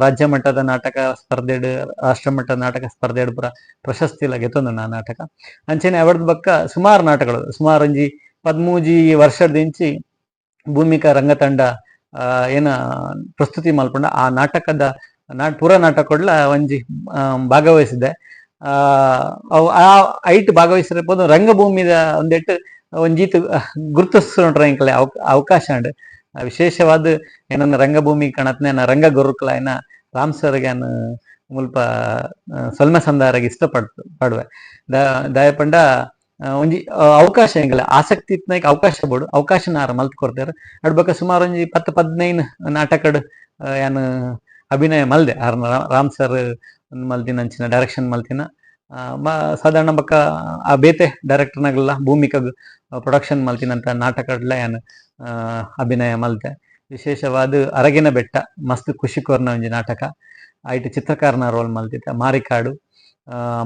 ರಾಜ್ಯ ಮಟ್ಟದ ನಾಟಕ ಸ್ಪರ್ಧೆಡ್ ರಾಷ್ಟ್ರ ಮಟ್ಟದ ನಾಟಕ ಸ್ಪರ್ಧೆಡ್ ಪೂರ ಪ್ರಶಸ್ತಿಲ ಗೆತ್ತೊಂದು ಆ ನಾಟಕ ಅಂಚೆನೆ ಅವಡ್ದ ಬಕ್ಕ ಸುಮಾರು ನಾಟಕಗಳು ಸುಮಾರು ಒಂಜಿ 13 ವರ್ಷದಿಂಚಿ ಭೂಮಿಕಾ ರಂಗತಂಡ ಏನ ಪ್ರಸ್ತುತಿ ಮಲ್ಪಂಡ ಆ ನಾಟಕದ ಪೂರ ನಾಟಕಡ್ಲ ಒಂಜಿ ಭಾಗವಹಿಸಿದೆ ಆ ಐಟ್ ಭಾಗವಹಿಸಿರಬಹುದು ರಂಗಭೂಮಿದ ಒಂದೆಟ್ಟು ಒಂಜೀತು ಗುರುತಿಸ್ಕೊಂಡ್ರ ಎಂಕಲೆ ಅವಕಾಶ ಉಂಡು ವಿಶೇಷವಾದ ಏನನ್ನ ರಂಗಭೂಮಿ ಕಣತ್ನ ರಂಗ ಗುರುಕುಲ ಏನ ರಾಮ್ ಸರ್ಗೆ ಮುಲ್ಪ ಸೊಲ್ಮೆ ಸಂದಾರಾಗಿ ಪಡುವೆ ದಯಪಂಡ ಒಂಜಿ ಅವಕಾಶ ಎಂಕಲೆ ಆಸಕ್ತಿ ಇತ್ನೈಕ್ ಅವಕಾಶ ಬೋಡು ಅವಕಾಶನ ಮಲ್ತ್ ಕೊಡ್ತಾರೆ ಅಡ್ಬಕ ಸುಮಾರು ಒಂಜಿ 10-15 ನಾಟಕಡ್ ಯಾನ್ ಅಭಿನಯ ಮಲ್ದೆ ರಾಮ್ ಸರ್ ಮಲ್ತಿನ ಅಂಚಿನ ಡೈರೆಕ್ಷನ್ ಮಲ್ತಿನ ಸಾಧಾರಣ ಬಕ್ಕ ಆ ಬೇತೆ ಡೈರೆಕ್ಟರ್ನಾಗಲ್ಲ ಭೂಮಿಕಾಗ್ ಪ್ರೊಡಕ್ಷನ್ ಮಲ್ತಿನಂತ ನಾಟಕಡ್ಲ ಯಾನ್ ಅಭಿನಯ ಮಲ್ತೆ ವಿಶೇಷವಾದ ಅರಗಿನ ಬೆಟ್ಟ ಮಸ್ತ್ ಖುಷಿ ಕೋರ್ನ ಒಂಜಿ ನಾಟಕ ಐಟ್ ಚಿತ್ರಕಾರನ ರೋಲ್ ಮಲ್ತಿದ್ದ ಮಾರಿಕಾಡು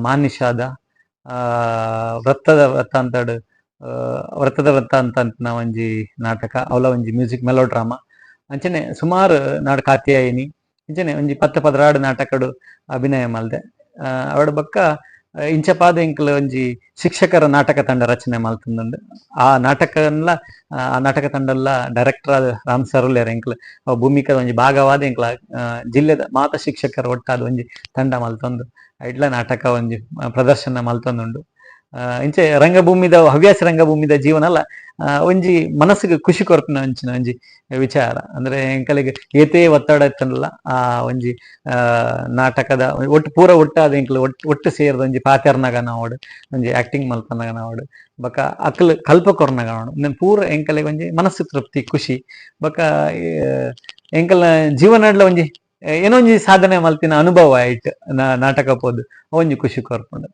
ಮಾನಿಷಾದ ವೃತ್ತದ ವೃತ್ತ ಅಂತಂತ ಒಂಜಿ ನಾಟಕ ಅವಲ ಒಂಜಿ ಮ್ಯೂಸಿಕ್ ಮೆಲೋ ಡ್ರಾಮಾ ಅಂಚನೆ ಸುಮಾರು ನಾಟಕ ಕಾತ್ಯಾಯಿನಿ ಇಂಚನೆ ಒಂಜಿ 10-16 ನಾಟಕಡು ಅಭಿನಯ ಮಲ್ದೆ ಅವಡ ಬಕ್ಕ ಇಂಚಪಾದ ಎಂಕಲ್ ಒಂಜಿ ಶಿಕ್ಷಕರ ನಾಟಕ ತಂಡ ರಚನೆ ಮಲ್ತುಂಡು ಆ ನಾಟಕ ತಂಡಲ್ಲ ಡೈರೆಕ್ಟರ್ ಆದ ರಾಮ್ ಸರುಲೇರ್ ಎಂಕಲ್ ಭೂಮಿಕದ ಒಂಜಿ ಭಾಗವಾದ ಎಂಕಲ ಜಿಲ್ಲೆದ ಮಾತ ಶಿಕ್ಷಕರ ಒಟ್ಟಾದ ಒಂಜಿ ತಂಡ ಮಲ್ತೊಂದು ಐಟ್ಲ ನಾಟಕ ಒಂಜಿ ಪ್ರದರ್ಶನ ಮಲ್ತೊಂದುಂಡು ಇಂಚೆ ಹವ್ಯಾಸ ರಂಗಭೂಮಿದ ಜೀವನ ಒಂಜಿ ಮನಸ್ಸಿಗೆ ಖುಷಿ ಕೊರ್ಪಿನ ಅಂಚಿನ ಒಂಜಿ ವಿಚಾರ ಅಂದ್ರೆ ಎಂಕಲಿಗೆ ಏತೇ ಒತ್ತಡ ಇತ್ತನಲ್ಲ ಆ ಒಂಜಿ ನಾಟಕದ ಪೂರ ಒಟ್ಟಾದ ಎಂಕಲ್ ಒಟ್ಟು ಸೇರಿದ ಒಂಜಿ ಪಾತ್ಯಾರ್ನಾಗ ನಾವೋಡು ಒಂಜಿ ಆಕ್ಟಿಂಗ್ ಮಲ್ಪನಾಗ ನಾವೋಡು ಬಕ ಅಕ್ಲ್ ಕಲ್ಪ ಕೊರ್ನಾಗ ನಾವೋಡು ಪೂರ ಎಂಕಲಿಗೆ ಒಂಜಿ ಮನಸ್ಸು ತೃಪ್ತಿ ಖುಷಿ ಬಕ ಎಂಕಲ್ನ ಜೀವನಡ್ಲ ಒಂಜಿ ಏನೋ ಒಂಜಿ ಸಾಧನೆ ಮಲ್ತಿನ ಅನುಭವ ಆಯ್ತು ನಾಟಕ ಪೋದು ಒಂಜಿ ಖುಷಿ ಕೊರ್ಪುಂಡು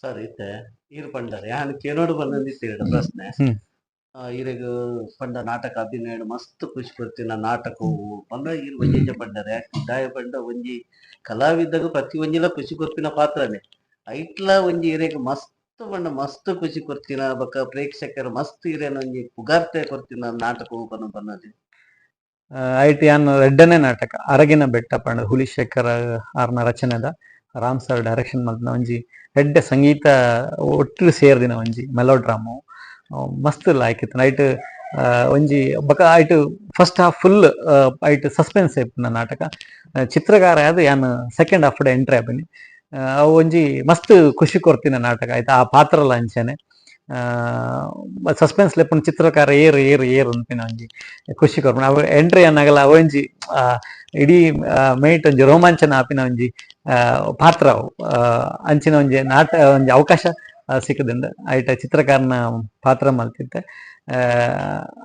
ಸರ್ ಇತ್ತೆ ಈರ್ ಪಂಡರ್ ಯಾನ್ ಕೇನೋಡು ಬಂದಿತ್ತು ಪ್ರಶ್ನೆ ಇರೆಗ್ ಪಂಡ ನಾಟಕ ಅಭಿನಯ ಮಸ್ತ್ ಖುಷಿ ಕೊರ್ತಿನ ನಾಟಕವು ಪಂಡ ಇರು ಒಂಜಿ ಪಂಡರೆ ದಾಯ ಪಂಡ ಒಂಜಿ ಕಲಾವಿದಗ ಪ್ರತಿ ಒಂಜಿಲ ಖುಷಿ ಕೊರ್ಪಿನ ಪಾತ್ರನೆ ಐಟ್ಲ ಒಂಜಿ ಇರೆಗ್ ಮಸ್ತ್ ಪಂಡ ಮಸ್ತ್ ಖುಷಿ ಕೊರ್ತಿನ ಬೊಕ ಪ್ರೇಕ್ಷಕರು ಮಸ್ತ್ ಇರೆನ ಒಂಜಿ ಪುಗಾರ್ತೆ ಕೊರ್ತಿನ ನಾಟಕವು ಪನ್ನದೆ. ಐಟ್ ಯಾನ್ ರೆಡ್ಡನೇ ನಾಟಕ ಅರಗಿನ ಬೆಟ್ಟ ಪಂಡ ಹುಲಿಶೇಖರ ಆರ್ನ ರಚನೆದ ರಾಮ್ ಸರ್ ಡೈರೆಕ್ಷನ್ ಮಲ್ತಿನ ಒಂಜಿ ರೆಡ್ಡೆ ಸಂಗೀತ ಒಟ್ಟು ಸೇರ್ದಿನ ಒಂಜಿ ಮೆಲೋ ಡ್ರಾಮು ಮಸ್ತ್ ಲಾಯ್ಕ್ ಇತ್ತು ಐಟ್ ಒಂಜಿ ಬೊಕ ಐಟ್ ಫಸ್ಟ್ ಹಾಫ್ ಫುಲ್ ಐಟ್ ಸಸ್ಪೆನ್ಸ್ ಇಪ್ಪುನ ನಾಟಕ. ಚಿತ್ರಗಾರ ಆದ್ ಯಾನ್ ಸೆಕೆಂಡ್ ಹಾಫ್ ಎಂಟ್ರಿ ಆಪಿನಿ ಅವು ಒಂಜಿ ಮಸ್ತ್ ಖುಷಿ ಕೊರ್ತಿನ ನಾಟಕ ಆಯ್ತು ಆ ಪಾತ್ರಲ ಅಂಚನೆ ಸಸ್ಪೆನ್ಸ್ ಲೆಪ್ಪುನ ಚಿತ್ರಕಾರ ಏರು ಏರು ಏರು ಅನ್ಪಿನ ಒಂಜಿ ಖುಷಿ ಕೊರ್ಪುನ ಅವು ಎಂಟ್ರಿ ಅನ್ನಗಲ ಒಂಜಿ ಇಡೀ ಮೈಟ್ ಒಂಜಿ ರೋಮಾಂಚನ ಆಪಿನ ಒಂಜಿ ಪಾತ್ರ ಅವು ಅಂಚಿನ ಒಂಜಿ ಒಂಜಿ ಅವಕಾಶ ಸಿಕ್ಕದಿಂದ ಐಟ ಚಿತ್ರಕಾರನ ಪಾತ್ರ ಮಲ್ತಿದ್ದೆ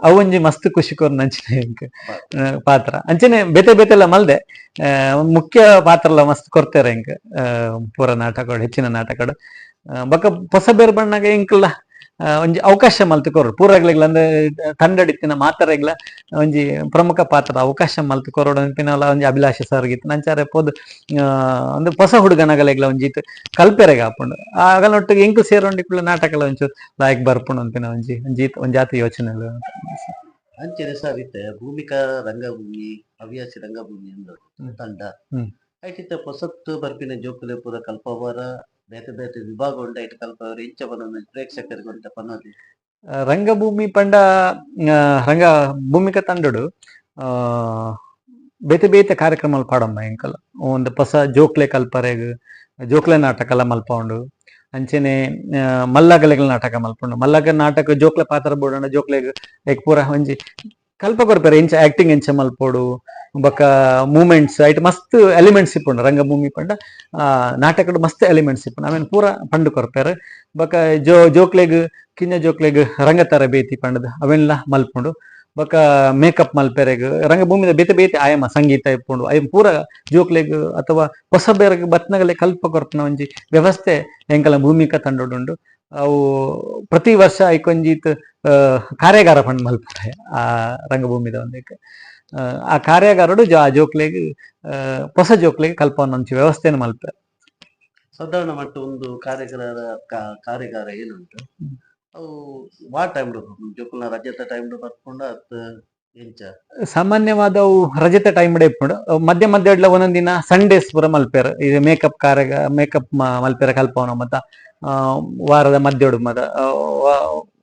ಅವು ಒಂಜಿ ಮಸ್ತ್ ಖುಷಿ ಕೊರ್ನ ಅಂಚಿನ ಪಾತ್ರ ಅಂಚನೆ ಬೇತೆ ಬೇತೆಲ್ಲ ಮಲ್ದೆ ಮುಖ್ಯ ಪಾತ್ರಲ ಮಸ್ತ್ ಕೊರ್ತಾರೆ ಇಂಕ್ ಪೂರ ನಾಟಕ ಹೆಚ್ಚಿನ ನಾಟಕ ಬೊಕ ಹೊಸ ಬೇರೆ ಬಣ್ಣಗ ಇಂಕ್ಲ ಒಂಜಿ ಅವಕಾಶ ಮಲ್ತು ಕೊರು ಪೂರಗ್ಲೆಗ್ಲ ಅಂದ್ರೆ ತಂಡಡಿತ್ತಿನ ಮಾತರೆಗ್ಲ ಒಂಜಿ ಪ್ರಮುಖ ಪಾತ್ರ ಅವಕಾಶ ಮಲ್ತು ಕೊರೋಡು ಅನ್ಪಿನಲ ಒಂಜಿ ಅಭಿಲಾಷ ಸರ್ಗಿತ್ತು ನಂಚಾರೆ ಪೋದು ಒಂದು ಹೊಸ ಹುಡುಗನಗಲೆಗ್ಲ ಒಂಜಿತ್ ಕಲ್ಪೆರೆಗ ಆಪುಂಡು ಆಗಲೊಟ್ಟಿಗೆ ಇಂಕು ಸೇರೊಂಡಿಕ್ಕುಳ ನಾಟಕಲ ಒಂಚೂರು ಲಾಯ್ಕ್ ಬರ್ಪುಂಡು ಅನ್ಪಿನ ಒಂಜಾತಿ ಯೋಚನೆ ಅಂಚನೆ ಸರ್ ಇತ್ತೆ ಭೂಮಿಕಾ ರಂಗಭೂಮಿ ಹವ್ಯಾಸಿ ರಂಗಭೂಮಿ ತಂಡ ಐಟಿತ್ತೆ ಪೊಸತ್ತು ಬರ್ಪಿನ ಜೋಕುಲೆ ಪೂರ ಕಲ್ಪವರ ಬೇತೆ ಬೇತೆ ವಿಭಾಗ ಉಂಡ ಐಟ್ ಕಲ್ಪವರ ಇಂಚ ಬನ್ನ ಪ್ರೇಕ್ಷಕರಿಗೆ ಉಂಟ ಪನ್ನೋದು ರಂಗಭೂಮಿ ಪಂಡ ರಂಗ ಭೂಮಿಕಾ ತಂಡಡು ಬೇತೆ ಬೇತೆ ಕಾರ್ಯಕ್ರಮ ಪಾಡಮ್ಮ ಎಂಕಲ್ ಒಂದು ಹೊಸ ಜೋಕ್ಲೆ ಕಲ್ಪರೆಗ್ ಜೋಕ್ಲೆ ನಾಟಕ ಮಲ್ಪ ಉಂಡು ಅಂಚನೆ ಮಲ್ಲಗಲೆಗಳ ನಾಟಕ ಮಲ್ಪುಂಡು ಮಲ್ಲಗ ನಾಟಕ ಜೋಕ್ಲೆ ಪಾತ್ರ ಬೋಡಂಡ ಜೋಕ್ಲೆಗ್ ಪೂರ ಒಂಜಿ ಕಲ್ಪ ಕೊರ್ಪೆರೆ ಇಂಚ ಆಕ್ಟಿಂಗ್ ಎಂಚ ಮಲ್ಪೋಡು ಬೊಕ ಮೂಮೆಂಟ್ಸ್ ಐಟ್ ಮಸ್ತ್ ಎಲಿಮೆಂಟ್ಸ್ ಇಪ್ಪುಂಡು ರಂಗಭೂಮಿ ಪಂಡ ನಾಟಕಡ್ ಮಸ್ತ್ ಎಲಿಮೆಂಟ್ಸ್ ಇಪ್ಪುಂಡು ಆಮೇಲೆ ಪೂರ ಪಂಡು ಕೊರ್ಪೆರ್ ಬೊಕ ಜೋಕ್ಲೆಗ್ ಕಿನ್ನ ಜೋಕ್ಲೆಗ್ ರಂಗ ತರಬೇತಿ ಪಂಡದ ಅವೆಲ್ಲ ಮಲ್ಪುಂಡು ಬೊಕ ಮೇಕಪ್ ಮಲ್ಪೆರೆಗ್ ರಂಗಭೂಮಿದ ಬೇತೆ ಬೇತೆ ಆಯಮ ಸಂಗೀತ ಇಪ್ಪುಂಡು ಅಯ್ಯ ಪೂರ ಜೋಕ್ಲೆಗ್ ಅಥವಾ ಹೊಸ ಬೇರೆಗ್ ಬತ್ನಗಲೆ ಕಲ್ಪ ಕೊರ್ಪುನ ಒಂಜಿ ವ್ಯವಸ್ಥೆ ಎಂಕಲ ಭೂಮಿಕಾ ತಂಡೋಡುಂಡು ಅವು ಪ್ರತಿ ವರ್ಷ ಐಕೊಂಜಿತ್ ಕಾರ್ಯಾಗಾರ ಪಂಡ್ ಮಲ್ಪರೆ ಆ ರಂಗಭೂಮಿದ ಒಂದಕ್ಕೆ ಆ ಕಾರ್ಯಾಗಾರಡು ಆ ಜೋಕ್ಲೆಗ್ ಹೊಸ ಜೋಕ್ಲೆಗ್ ಕಲ್ಪನೊಂಚಿ ವ್ಯವಸ್ಥೆನ ಮಲ್ಪರೆ. ಸಾಧಾರಣ ಮಟ್ಟ ಒಂದು ಕಾರ್ಯಾಗಾರ ಏನುಂಟು ಅವು ವಾ ಟೈಮ್ ಜೋಕುಲ್ನ ರಜತ ಟೈಮ್ ಬರ್ಕೊಂಡ ಅತ್ ಎಂಚ ಸಾಮಾನ್ಯವಾದ ಅವು ರಜತ ಟೈಮ್ ಇಪ್ಪುಂಡು ಮಧ್ಯ ಮಧ್ಯ ಒಂದೊಂದಿನ ಸಂಡೇಸ್ ಪೂರ ಮಲ್ಪೆರ್ ಇದು ಮೇಕಪ್ ಮಲ್ಪೆರ ಕಲ್ಪವನ ಮತ್ತ ವಾರದ ಮಧ್ಯೋಡು ಮತ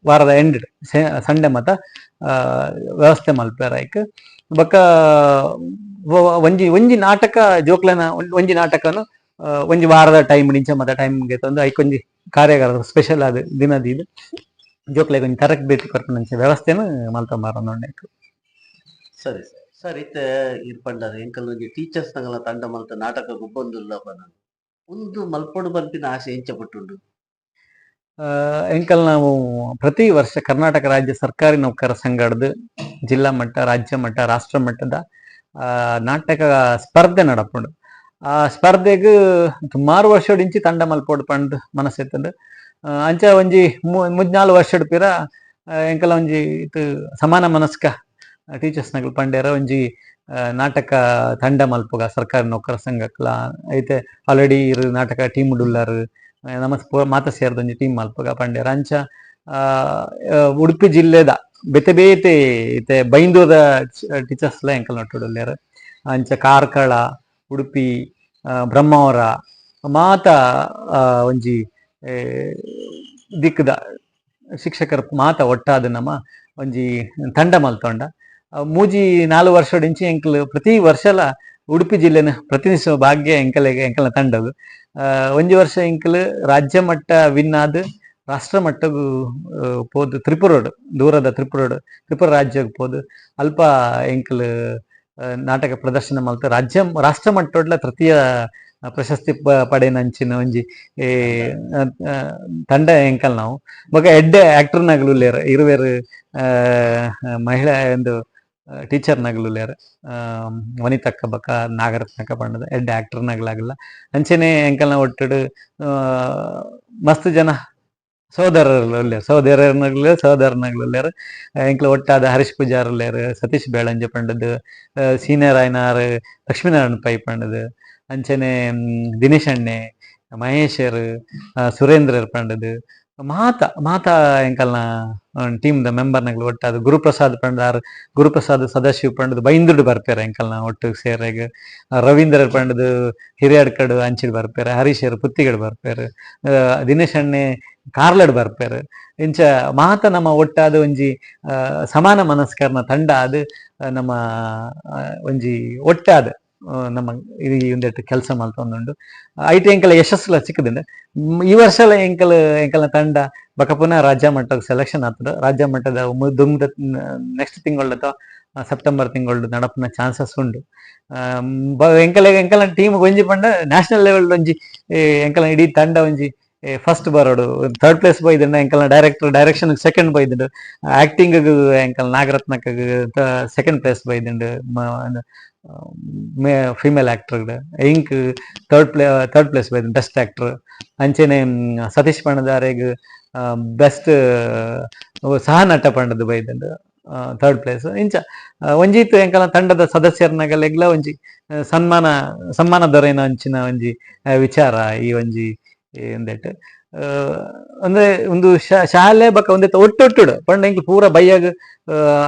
ವಾರದ ಎಂಡ್ ಸಂಡೆ ಮತ ವ್ಯವಸ್ಥೆ ಮಲ್ಪೆರ ಐಕ್ ಬೊಕ ಒಂಜಿ ಒಂಜಿ ನಾಟಕ ಜೋಕ್ಲೆನ ಒಂಜಿ ನಾಟಕನು ಒಂಜಿ ವಾರದ ಟೈಮ್ ಇಂಚ ಮತ ಟೈಮ್ಗೆ ತಂದು ಐಕೊಂಜಿ ಕಾರ್ಯಾಗಾರ ಸ್ಪೆಷಲ್ ಆದ ದಿನದ ಇದು ಜೋಕ್ಲೆಗ್ ಒಂಜಿ ತರಬೇತಿ ಕೊರ್ಪುನಂಚ ವ್ಯವಸ್ಥೆನ ಮಲ್ತ ಮಾರೊಂದುಂಡು. ಸರಿ ಸರ್ ಸರ್ ಇತ್ತೆ ಇರ್ಪಂಡಾರೆ ಎಂಕಲ್ ಒಂಜಿ ಟೀಚರ್ಸ್ ನಂಗಲ ತಂಡ ಮಲ್ತ ನಾಟಕ ಗೊಬ್ಬೊಂದುಲ್ಲ ಬನ ಒಂದು ಮಲ್ಪೊಡು ಬರ್ಪಿನ ಆಸೆ ಎಂಚ ಪಟ್ಟುಂಡು ಎಂಕಲ್ ನಾವು ಪ್ರತಿ ವರ್ಷ ಕರ್ನಾಟಕ ರಾಜ್ಯ ಸರ್ಕಾರಿ ನೌಕರ ಸಂಘದ ಜಿಲ್ಲಾ ಮಟ್ಟ ರಾಜ್ಯ ಮಟ್ಟ ರಾಷ್ಟ್ರ ಮಟ್ಟದ ನಾಟಕ ಸ್ಪರ್ಧೆ ನಡಪುಂಡು ಆ ಸ್ಪರ್ಧೆಗ್ ಸುಮಾರು ವರ್ಷಡಿಂಚಿ ತಂಡ ಮಲ್ಪೋಡು ಪಂಡ್ ಮನಸ್ಸೆತ್ತಂಡು ಅಂಚ ಒಂಜಿ 3-4 ವರ್ಷಡ್ ಪಿರ ಎಂಕಲ ಒಂಜಿ ಇತ್ತು ಸಮಾನ ಮನಸ್ಕ ಟೀಚರ್ಸ್ ನಗಲ್ ಪಂಡೇರ ಒಂಜಿ ನಾಟಕ ತಂಡ ಮಲ್ಪುಗ ಸರ್ಕಾರಿ ನೌಕರ ಸಂಘಕ್ಲ ಐತೆ ಆಲ್ರೆಡಿ ಇರು ನಾಟಕ ಟೀಮ್ ಉಳ್ಳಾರು ನಮ್ಮ ಮಾತ ಸೇರ್ದೊಂಜಿ ಟೀಮ್ ಮಲ್ಪುಗ ಪಂಡೇರ ಅಂಚ ಉಡುಪಿ ಜಿಲ್ಲೆದ ಬೇತೆ ಬೇತೆ ಇತ್ತೆ ಬೈಂದೂರದ ಟೀಚರ್ಸ್ಲ ಎಂಕಲ್ ನೊಟ್ಟುಡುಲ್ಲೇರು ಅಂಚ ಕಾರ್ಕಳ ಉಡುಪಿ ಬ್ರಹ್ಮಾವರ ಮಾತ ಒಂಜಿ ದಿಕ್ಕದ ಶಿಕ್ಷಕರ ಮಾತ ಒಟ್ಟಾದ ನಮ್ಮ ಒಂಜಿ ತಂಡ ಮಲ್ತೊಂಡ ಮೂಜಿ 4 ವರ್ಷಡಿಂಚಿ ಎಂಕಲ್ ಪ್ರತಿ ವರ್ಷಲ ಉಡುಪಿ ಜಿಲ್ಲೆನ ಪ್ರತಿನಿಧಿಸುವ ಭಾಗ್ಯ ಎಂಕಲ್ನ ತಂಡದು ಒಂಜಿ ವರ್ಷ ಎಂಕಲ್ ರಾಜ್ಯ ಮಟ್ಟ ವಿನ್ ಆದ್ ರಾಷ್ಟ್ರ ಮಟ್ಟಗೂ ಪೋದು ತ್ರಿಪುರಡು ದೂರದ ತ್ರಿಪುರ ರಾಜ್ಯಗ್ ಪೋದು ಅಲ್ಪ ಎಂಕಲ್ ನಾಟಕ ಪ್ರದರ್ಶನ ಮಲ್ತ ರಾಷ್ಟ್ರ ಮಟ್ಟೋಡ್ಲ ತೃತೀಯ ಪ್ರಶಸ್ತಿ ಪಡೆನಂಚಿನ ಒಂಜಿ ತಂಡ ಎಂಕಲ್ ನಾವು ಬೊಕ ಎಡ್ಡೆ ಆಕ್ಟರ್ ನಗಲುಲ್ಲೇರು ಇರುವೆರು ಮಹಿಳಾ ಒಂದು ಟೀಚರ್ ನಗಲುಲ್ಲೇರು ವನಿತಕ್ಕ ಬೊಕ ನಾಗರತ್ನಕ ಪಂಡದ ಎಡ್ಡೆ ಆಕ್ಟರ್ ನಗಲಾಗಲ್ಲ ಅಂಚೆನೆ ಎಂಕಲ್ನ ಒಟ್ಟುಡು ಮಸ್ತ್ ಜನ ಸೋದರನಗ್ಲೇರು ಎಂಕ್ಲ ಒಟ್ಟಾದ ಹರೀಶ್ ಪೂಜಾರ್ಲೇರು ಸತೀಶ್ ಬೇಳಂಜ ಪಂಡದು ಸೀನಿಯರ್ ಆಯ್ನಾರು ಲಕ್ಷ್ಮೀನಾರಾಯಣ ಪೈ ಪಂಡದು ಅಂಚನೆ ದಿನೇಶ್ ಅಣ್ಣೆ ಮಹೇಶರ್ ಸುರೇಂದ್ರ ಪಂಡದು ಮಾತಾ ಎಂಕಲ್ನ ಟೀಮ್ ದ ಮೆಂಬರ್ ನಗ್ಲು ಒಟ್ಟಾದ ಗುರುಪ್ರಸಾದ್ ಪಂಡಾರ್ ಗುರುಪ್ರಸಾದ್ ಸದಾಶಿವ್ ಪಂಡದು ಬೈಂದುಡು ಬರ್ಪೇರೆ ಎಂಕಲ್ನ ಒಟ್ಟು ಸೇರಾಗ ರವೀಂದ್ರ ಪಂಡದು ಹಿರಿಯಡ್ಕಡು ಅಂಚಿಡ್ ಬರ್ಪೇರೆ ಹರೀಶರ್ ಪುತ್ತಿಗಡ್ ಬರ್ಪೇರು ದಿನೇಶ್ ಅಣ್ಣೆ ಕಾರ್ಲಡ್ ಬರ್ಪೇರು ಇಂಚ ನಮ್ಮ ಒಟ್ಟಾದ ಒಂಜಿ ಸಮಾನ ಮನಸ್ಕರನ ತಂಡ ಅದು ನಮ್ಮ ಒಂಜಿ ಒಟ್ಟಾದ ನಮ್ಮ ಈ ಒಂದೆಟ್ಟು ಕೆಲಸ ಮಲ್ತೊಂದುಂಡು ಐಟ್ ಎಂಕಲ ಯಶಸ್ಸುಲ ಸಿಕ್ಕದಿಂದ ಈ ವರ್ಷಲ ಎಂಕಲ್ನ ತಂಡ ಬಕ ಪುನಃ ರಾಜ್ಯ ಮಟ್ಟದ ಸೆಲೆಕ್ಷನ್ ಆಗ್ತದೆ ರಾಜ್ಯ ಮಟ್ಟದ ದುಮ್ದ ನೆಕ್ಸ್ಟ್ ತಿಂಗಳ ಸೆಪ್ಟೆಂಬರ್ ತಿಂಗಳು ನಡಪನ ಚಾನ್ಸಸ್ ಉಂಡು ಎಂಕಲ್ನ ಟೀಮ್ ಒಂಜಿ ಪಂಡ ನ್ಯಾಷನಲ್ ಲೆವೆಲ್ ಒಂಜಿ ಎಂಕಲ್ನ ಇಡೀ ತಂಡ ಒಂಜಿ ಫಸ್ಟ್ ಬರೋಡು ಥರ್ಡ್ ಪ್ಲೇಸ್ ಬೈದಂಡ ಎಂಕಲ್ನ ಡೈರೆಕ್ಷನ್ ಸೆಕೆಂಡ್ ಬೈದಂಡು ಆಕ್ಟಿಂಗ್ ಎಂಕಲ್ ನಾಗರತ್ನಕ್ ಸೆಕೆಂಡ್ ಪ್ಲೇಸ್ ಬೈದಂಡು ಫೀಮೇಲ್ ಆಕ್ಟರ್ ಇಂಕ್ ಥರ್ಡ್ ಪ್ಲೇಸ್ ಬೈದಂಡು ಬೆಸ್ಟ್ ಆಕ್ಟರ್ ಅಂಚೆನೆ ಸತೀಶ್ ಪಣದಾರೆಗ್ ಬೆಸ್ಟ್ ಸಹ ನಟ ಪಂಡದು ಬೈದಂಡು ಥರ್ಡ್ ಪ್ಲೇಸ್ ಇಂಚ ಒಂಜಿತ್ತು ಎಂಕಲ್ನ ತಂಡದ ಸದಸ್ಯರ್ನಗಲೆಗ್ಲ ಒಂಜಿ ಸನ್ಮಾನ ದೊರೆನ ಅಂಚಿನ ಒಂಜಿ ವಿಚಾರ ಈ ಒಂಜಿ ಎಂದೆಟ್ ಅಂದ್ರೆ ಒಂದು ಶಾಲೆ ಬಕ್ಕ ಒಂದೆತ್ತ ಒಟ್ಟೊಟ್ಟುಡು ಪಂಡ ಇಂಕ್ ಪೂರ ಬೈಯಾಗ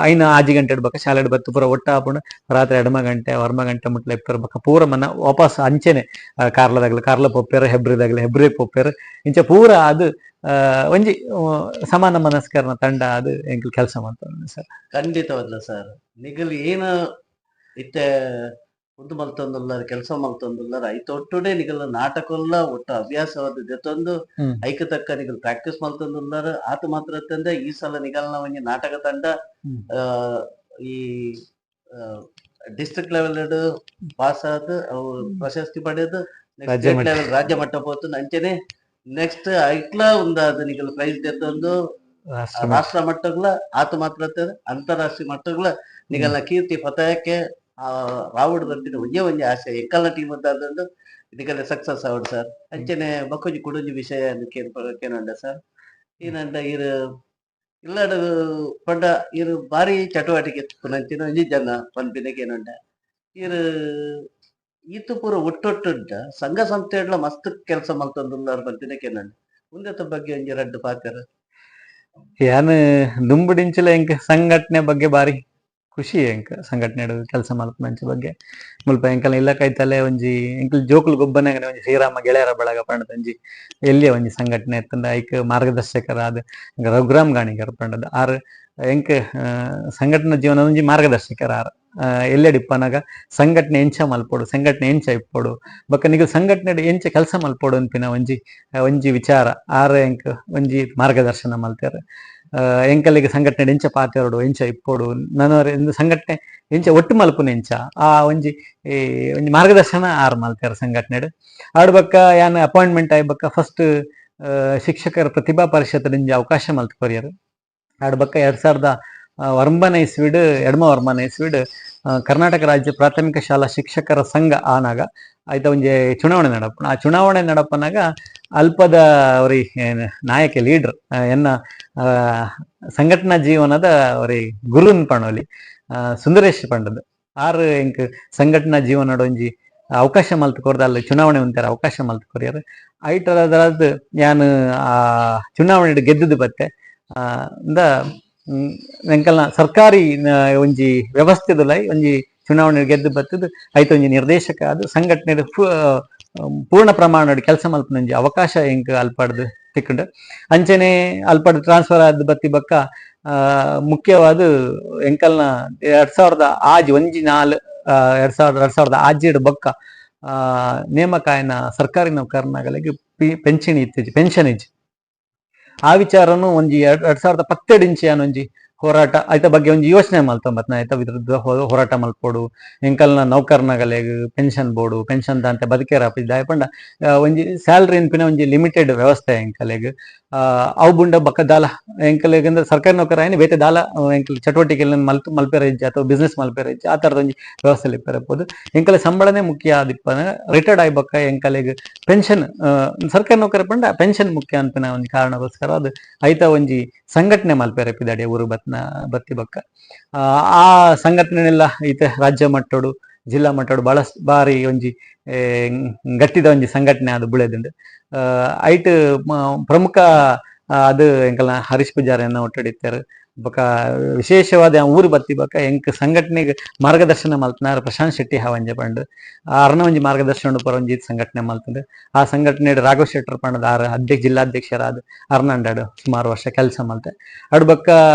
ಐನ ಆಜಿ ಗಂಟೆ ಬಕ್ಕ ಶಾಲೆ ಬತ್ತು ಪೂರ ಒಟ್ಟ ಆಪುಂಡು ರಾತ್ರಿ 2 ಗಂಟೆ ಮುಟ್ಲ ಇಪ್ಪರು ಬಕ್ಕ ಪೂರ ಮನ ವಾಪಸ್ ಅಂಚೆನೆ ಕಾರ್ಲ ಪೊಪ್ಪೇರು ಹೆಬ್ರಿ ಪೊಪ್ಪೇರು ಇಂಚ ಪೂರ ಅದು ಒಂಜಿ ಸಮಾನ ಮನಸ್ಕರನ ತಂಡ ಅದು ಎಂಕ್ ಕೆಲಸ ಮಾಡ್ತಾರೆ ಸರ್. ಖಂಡಿತವಲ್ಲ ಸರ್, ನಿಗಲ್ ಏನು ಇತ್ತೆ ಒಂದು ಮಲ್ತೊಂದುಲ್ಲಾರ ಕೆಲಸ ಮಲ್ತೊಂದುಲ್ಲಾರ ಐತೊಟ್ಟುಡೆ ನಿಗಲ ನಾಟಕಲ್ಲ ಒಟ್ಟು ಹವ್ಯಾಸವಾದ ಜೊತೊಂದು ಐಕ ತಕ್ಕ ನಿಗಲ್ ಪ್ರಾಕ್ಟೀಸ್ ಮಲ್ತೊಂದುಲ್ಲಾರ ಆತ ಮಾತ್ರ ತಂದೆ ಈ ಸಲ ನಿಗಲ್ನ ಒಂಜಿ ನಾಟಕ ತಂಡ ಈ ಡಿಸ್ಟ್ರಿಕ್ಟ್ ಲೆವೆಲ್ ಪಾಸ್ ಆದ ಅವು ಪ್ರಶಸ್ತಿ ಪಡೆದು ಸ್ಟೇಟ್ ಲೆವೆಲ್ ರಾಜ್ಯ ಮಟ್ಟ ಪೋತು ಅಂಚೆನೆ ನೆಕ್ಸ್ಟ್ ಐಕ್ಲ ಉಂದಾದ ನಿಗಲ್ ಪ್ರೈಸ್ ತೆತ್ತೊಂದು ರಾಷ್ಟ್ರ ಮಟ್ಟಗಳ ಆತ ಮಾತ್ರ ಅಂತಾರಾಷ್ಟ್ರೀಯ ಮಟ್ಟಗಳ ನಿಗಲ್ನ ಕೀರ್ತಿ ಪತಾಯಕ್ಕೆ ರಾವುಡ್ ಬರ್ತಿನ ಒಂಜೆ ಆಸೆ ಎಕ್ಕಲ್ನ ಟೀಮ್ ಅದಾದಂಡು ಇದಕ್ಕೆಲ್ಲ ಸಕ್ಸಸ್ ಆವಡು ಸರ್. ಅಂಚನೆ ಬಕ್ಕೊಂಜಿ ಕುಡೊಂಜಿ ವಿಷಯ ಕೇನಂಡ ಸರ್ ಏನಂಡ ಇರು ಇಲ್ಲಾಡು ಪಂಡ ಇರು ಬಾರಿ ಚಟುವಟಿಕೆ ಪುನಂಚಿನ ಒಂಜಿ ಜನ ಪನ್ಪಿನಕ್ಕೆ ಏನಂಡ ಇರು ಈತು ಪೂರ ಒಟ್ಟೊಟ್ಟುಂಟ ಸಂಘ ಸಂಸ್ಥೆಡ್ಲ ಮಸ್ತ್ ಕೆಲಸ ಮಲ್ತೊಂದುಲ್ಲಾರ ಪನ್ಪಿನಕ್ಕೆ ಏನಂಡ ಮುಂದೆತ ಬಗ್ಗೆ ಒಂಜಿ ರಡ್ಡು ಪಾತ್ರ ಯಾನ್ ದುಂಬುಡಿಂಚಲ ಎಂಕ್ ಸಂಘಟನೆ ಬಗ್ಗೆ ಬಾರಿ ಖುಷಿ ಎಂಕ್ ಸಂಘಟನೆ ಕೆಲಸ ಮಲ್ಪನಂಚ ಬಗ್ಗೆ ಮುಲ್ಪ ಎಂಕಲ್ನ ಇಲ್ಲ ಕೈತಲೆ ಒಂಜಿ ಎಂಕಲ್ ಜೋಕುಲು ಗೊಬ್ಬನಾಗ ಒಂಜಿ ಶ್ರೀರಾಮ ಗೆಳೆಯರ ಬಳಗ ಪಂಡದ ಒಂಜಿ ಎಲ್ಲಿಯ ಒಂಜಿ ಸಂಘಟನೆ ಎತ್ತಂದ ಐಕ್ ಮಾರ್ಗದರ್ಶಕರಾದ ರಘುರಾಮ್ ಗಾಣಿಗರ್ ಪಂಡದ ಆರ್ ಎಂಕ್ ಸಂಘಟನಾ ಜೀವನ ಒಂಜಿ ಮಾರ್ಗದರ್ಶಕರ ಆರ್ ಎಲ್ಲೆಡಿಪ್ಪನಾಗ ಸಂಘಟನೆ ಎಂಚ ಮಲ್ಪೋಡು ಸಂಘಟನೆ ಎಂಚ ಇಪ್ಪೋಡು ಬೊಕ್ಕ ನಿಗಲ್ ಸಂಘಟನೆ ಎಂಚ ಕೆಲಸ ಮಲ್ಪೋಡು ಅನ್ಪಿನ ಒಂಜಿ ವಿಚಾರ ಆರ್ ಎಂಕ್ ಒಂಜಿ ಮಾರ್ಗದರ್ಶನ ಮಲ್ತೇರು ಎಂಕಲ್ಲಿಗೆ ಸಂಘಟನೆ ಎಂಚ ಪಾತೆರೋಡು ಎಂಚ ಇಪ್ಪೋಡು ನಾನು ಸಂಘಟನೆ ಎಂಚ ಒಟ್ಟು ಮಲ್ಪುನ ಎಂಚ ಆ ಒಂಜಿ ಮಾರ್ಗದರ್ಶನ ಆರ್ ಮಲ್ತೇರು ಸಂಘಟನೆ ಆಡ್ ಬಕ್ಕ ಯಾನ್ ಅಪಾಯಿಂಟ್ಮೆಂಟ್ ಆಯ್ ಬಕ್ಕ ಫಸ್ಟ್ ಶಿಕ್ಷಕರ ಪ್ರತಿಭಾ ಪರಿಷತ್ ಅವಕಾಶ ಮಲ್ತು ಕೊರಿಯರು ಆಡ್ ಬಕ್ಕ 2009 ಇಸ್ವಿಡ್ ಎಡ್ಮ ಇಸ್ವಿಡ್ ಕರ್ನಾಟಕ ರಾಜ್ಯ ಪ್ರಾಥಮಿಕ ಶಾಲಾ ಶಿಕ್ಷಕರ ಸಂಘ ಆನಾಗ ಆಯ್ತ ಒಂಜಿ ಚುನಾವಣೆ ನಡಪುನ ಆ ಚುನಾವಣೆ ನಡಪನಾಗ ಅಲ್ಪದ ಅವರಿ ನಾಯಕ ಲೀಡರ್ ಎನ್ನ ಸಂಘಟನಾ ಜೀವನದ ಅವರಿ ಗುರುನ್ ಪಣೋಲಿ ಸುಂದರೇಶ್ ಪಂಡದ್ ಆರ್ ಎಂಕ್ ಸಂಘಟನಾ ಜೀವನ ಒಂಜಿ ಅವಕಾಶ ಮಲ್ತು ಕೊರ್ದ ಅಲ್ಲಿ ಚುನಾವಣೆ ಒಂಥರ ಅವಕಾಶ ಮಲ್ತು ಕೊರಿಯರ್ ಐಟರದ್ ಯಾನ್ ಆ ಚುನಾವಣೆ ಗೆದ್ದುದು ಬತ್ತೆ ಎಂಕಲ್ನ ಸರ್ಕಾರಿ ಒಂಜಿ ವ್ಯವಸ್ಥೆದಲೈ ಒಂಜಿ ಚುನಾವಣೆ ಗೆದ್ದು ಬತ್ತದ ಐತ ಒಂಜಿ ನಿರ್ದೇಶಕ ಅದು ಸಂಘಟನೆ ಪೂರ್ಣ ಪ್ರಮಾಣ ಕೆಲಸ ಮಲ್ಪನಂಜಿ ಅವಕಾಶ ಎಂಕ್ ಅಲ್ಪಡ್ದು ತಿಕ್ಕಂಡು ಅಂಚನೆ ಅಲ್ಪಡ್ ಟ್ರಾನ್ಸ್ಫರ್ ಆದ ಬತ್ತಿ ಬಕ್ಕ ಮುಖ್ಯವಾದ ಎಂಕಲ್ನ 2004 ಆಜಿಡ್ ಬಕ್ಕ ನೇಮಕ ಆಯ್ನ ಸರ್ಕಾರಿ ನೌಕರನಾಗಲಿಗೆ ಪೆನ್ಷನ್ ಇಜ್ಜಿ ಆ ವಿಚಾರನು ಒಂಜಿ 2017 ಇಂಚಿ ಒಂಜಿ ಹೋರಾಟ ಐತ ಬಗ್ಗೆ ಒಂಜಿ ಯೋಚನೆ ಮಲ್ತೊಂಬತ್ನ ಐತ ವಿರುದ್ಧ ಹೋರಾಟ ಮಲ್ಪೋಡು ಎಂಕಲ್ನ ನೌಕರನಾಗಲೆಗ್ ಪೆನ್ಷನ್ ಬೋರ್ಡು ಪೆನ್ಷನ್ ದಾಂತೆ ಬದುಕೇರ ದಾಯಪಂಡ ಒಂಜಿ ಸ್ಯಾಲ್ರಿ ಎನ್ಪಿನ ಒಂಜಿ ಲಿಮಿಟೆಡ್ ವ್ಯವಸ್ಥೆ ಎಂಕಲೆಗ್ ಅವು ಬುಂಡ ಬಕ್ಕ ದಾಲ ಎಂಕಲ್ಗಂದ್ರೆ ಸರ್ಕಾರಿ ನೌಕರ ಆಯ್ನ ಬೇತೆ ದಾಲ ಎಂಕಲ್ ಚಟುವಟಿಕೆಗಳನ್ನು ಮಲ್ಪೆರ ಇಜ್ಜಿ ಅಥವಾ ಬಿಸ್ನೆಸ್ ಮಲ್ಪೆರ ಇಜ್ಜಿ ಆ ತರದ ಒಂಜಿ ವ್ಯವಸ್ಥೆ ಇಪ್ಪರಬಹುದು ಎಂಕಲ ಸಂಬಳನೇ ಮುಖ್ಯ ಆದಿಪ್ಪನ ರಿಟೈರ್ಡ್ ಆಯ್ ಬಕ್ಕ ಎಂಕಲೆಗ್ ಪೆನ್ಷನ್ ಸರ್ಕಾರಿ ನೌಕರ ಪಂಡ ಪೆನ್ಷನ್ ಮುಖ್ಯ ಅಂಪಿನ ಒಂದು ಕಾರಣಗೋಸ್ಕರ ಅದು ಐತ ಒಂಜಿ ಸಂಘಟನೆ ಮಲ್ಪೆರ ಪಿದಾಡಿ ಊರು ಬತ್ತಿ ಬಕ್ಕ ಆ ಸಂಘಟನೆನೆಲ್ಲ ಈತ ರಾಜ್ಯ ಮಟ್ಟಡು ಜಿಲ್ಲಾ ಮಟ್ಟಡು ಬಹಳ ಬಾರಿ ಒಂಜಿ ಗಟ್ಟಿದ ಒಂಜಿ ಸಂಘಟನೆ ಅದು ಬುಳೆದುಂಡು ಐಟ್ ಪ್ರಮುಖ ಅದು ಎಂಕಲ್ನ ಹರೀಶ್ ಪೂಜಾರಿ ಅನ್ನ ಒಟ್ಟಡಿತ್ತಾರೆ ಬೊಕ ವಿಶೇಷವಾದ ಊರು ಬತ್ತಿ ಬೊಕ ಎಂಕ್ ಸಂಘಟನೆಗೆ ಮಾರ್ಗದರ್ಶನ ಮಲ್ತನಾರ ಪ್ರಶಾಂತ್ ಶೆಟ್ಟಿ ಹಾವಂಜೆ ಪಂಡು ಅರ್ನ ಒಂಜಿ ಮಾರ್ಗದರ್ಶನ ಪರ ಒಂಜಿ ಸಂಘಟನೆ ಮಲ್ತಂಡು ಆ ಸಂಘಟನೆ ರಾಘವ್ ಶೆಟ್ಟರ್ ಪಂಡದ ಜಿಲ್ಲಾಧ್ಯಕ್ಷರಾದ ಅರ್ನಂಡಾಡು ಸುಮಾರು ವರ್ಷ ಕೆಲಸ ಮಲ್ತೆ ಅಡು ಬೊಕ್ಕ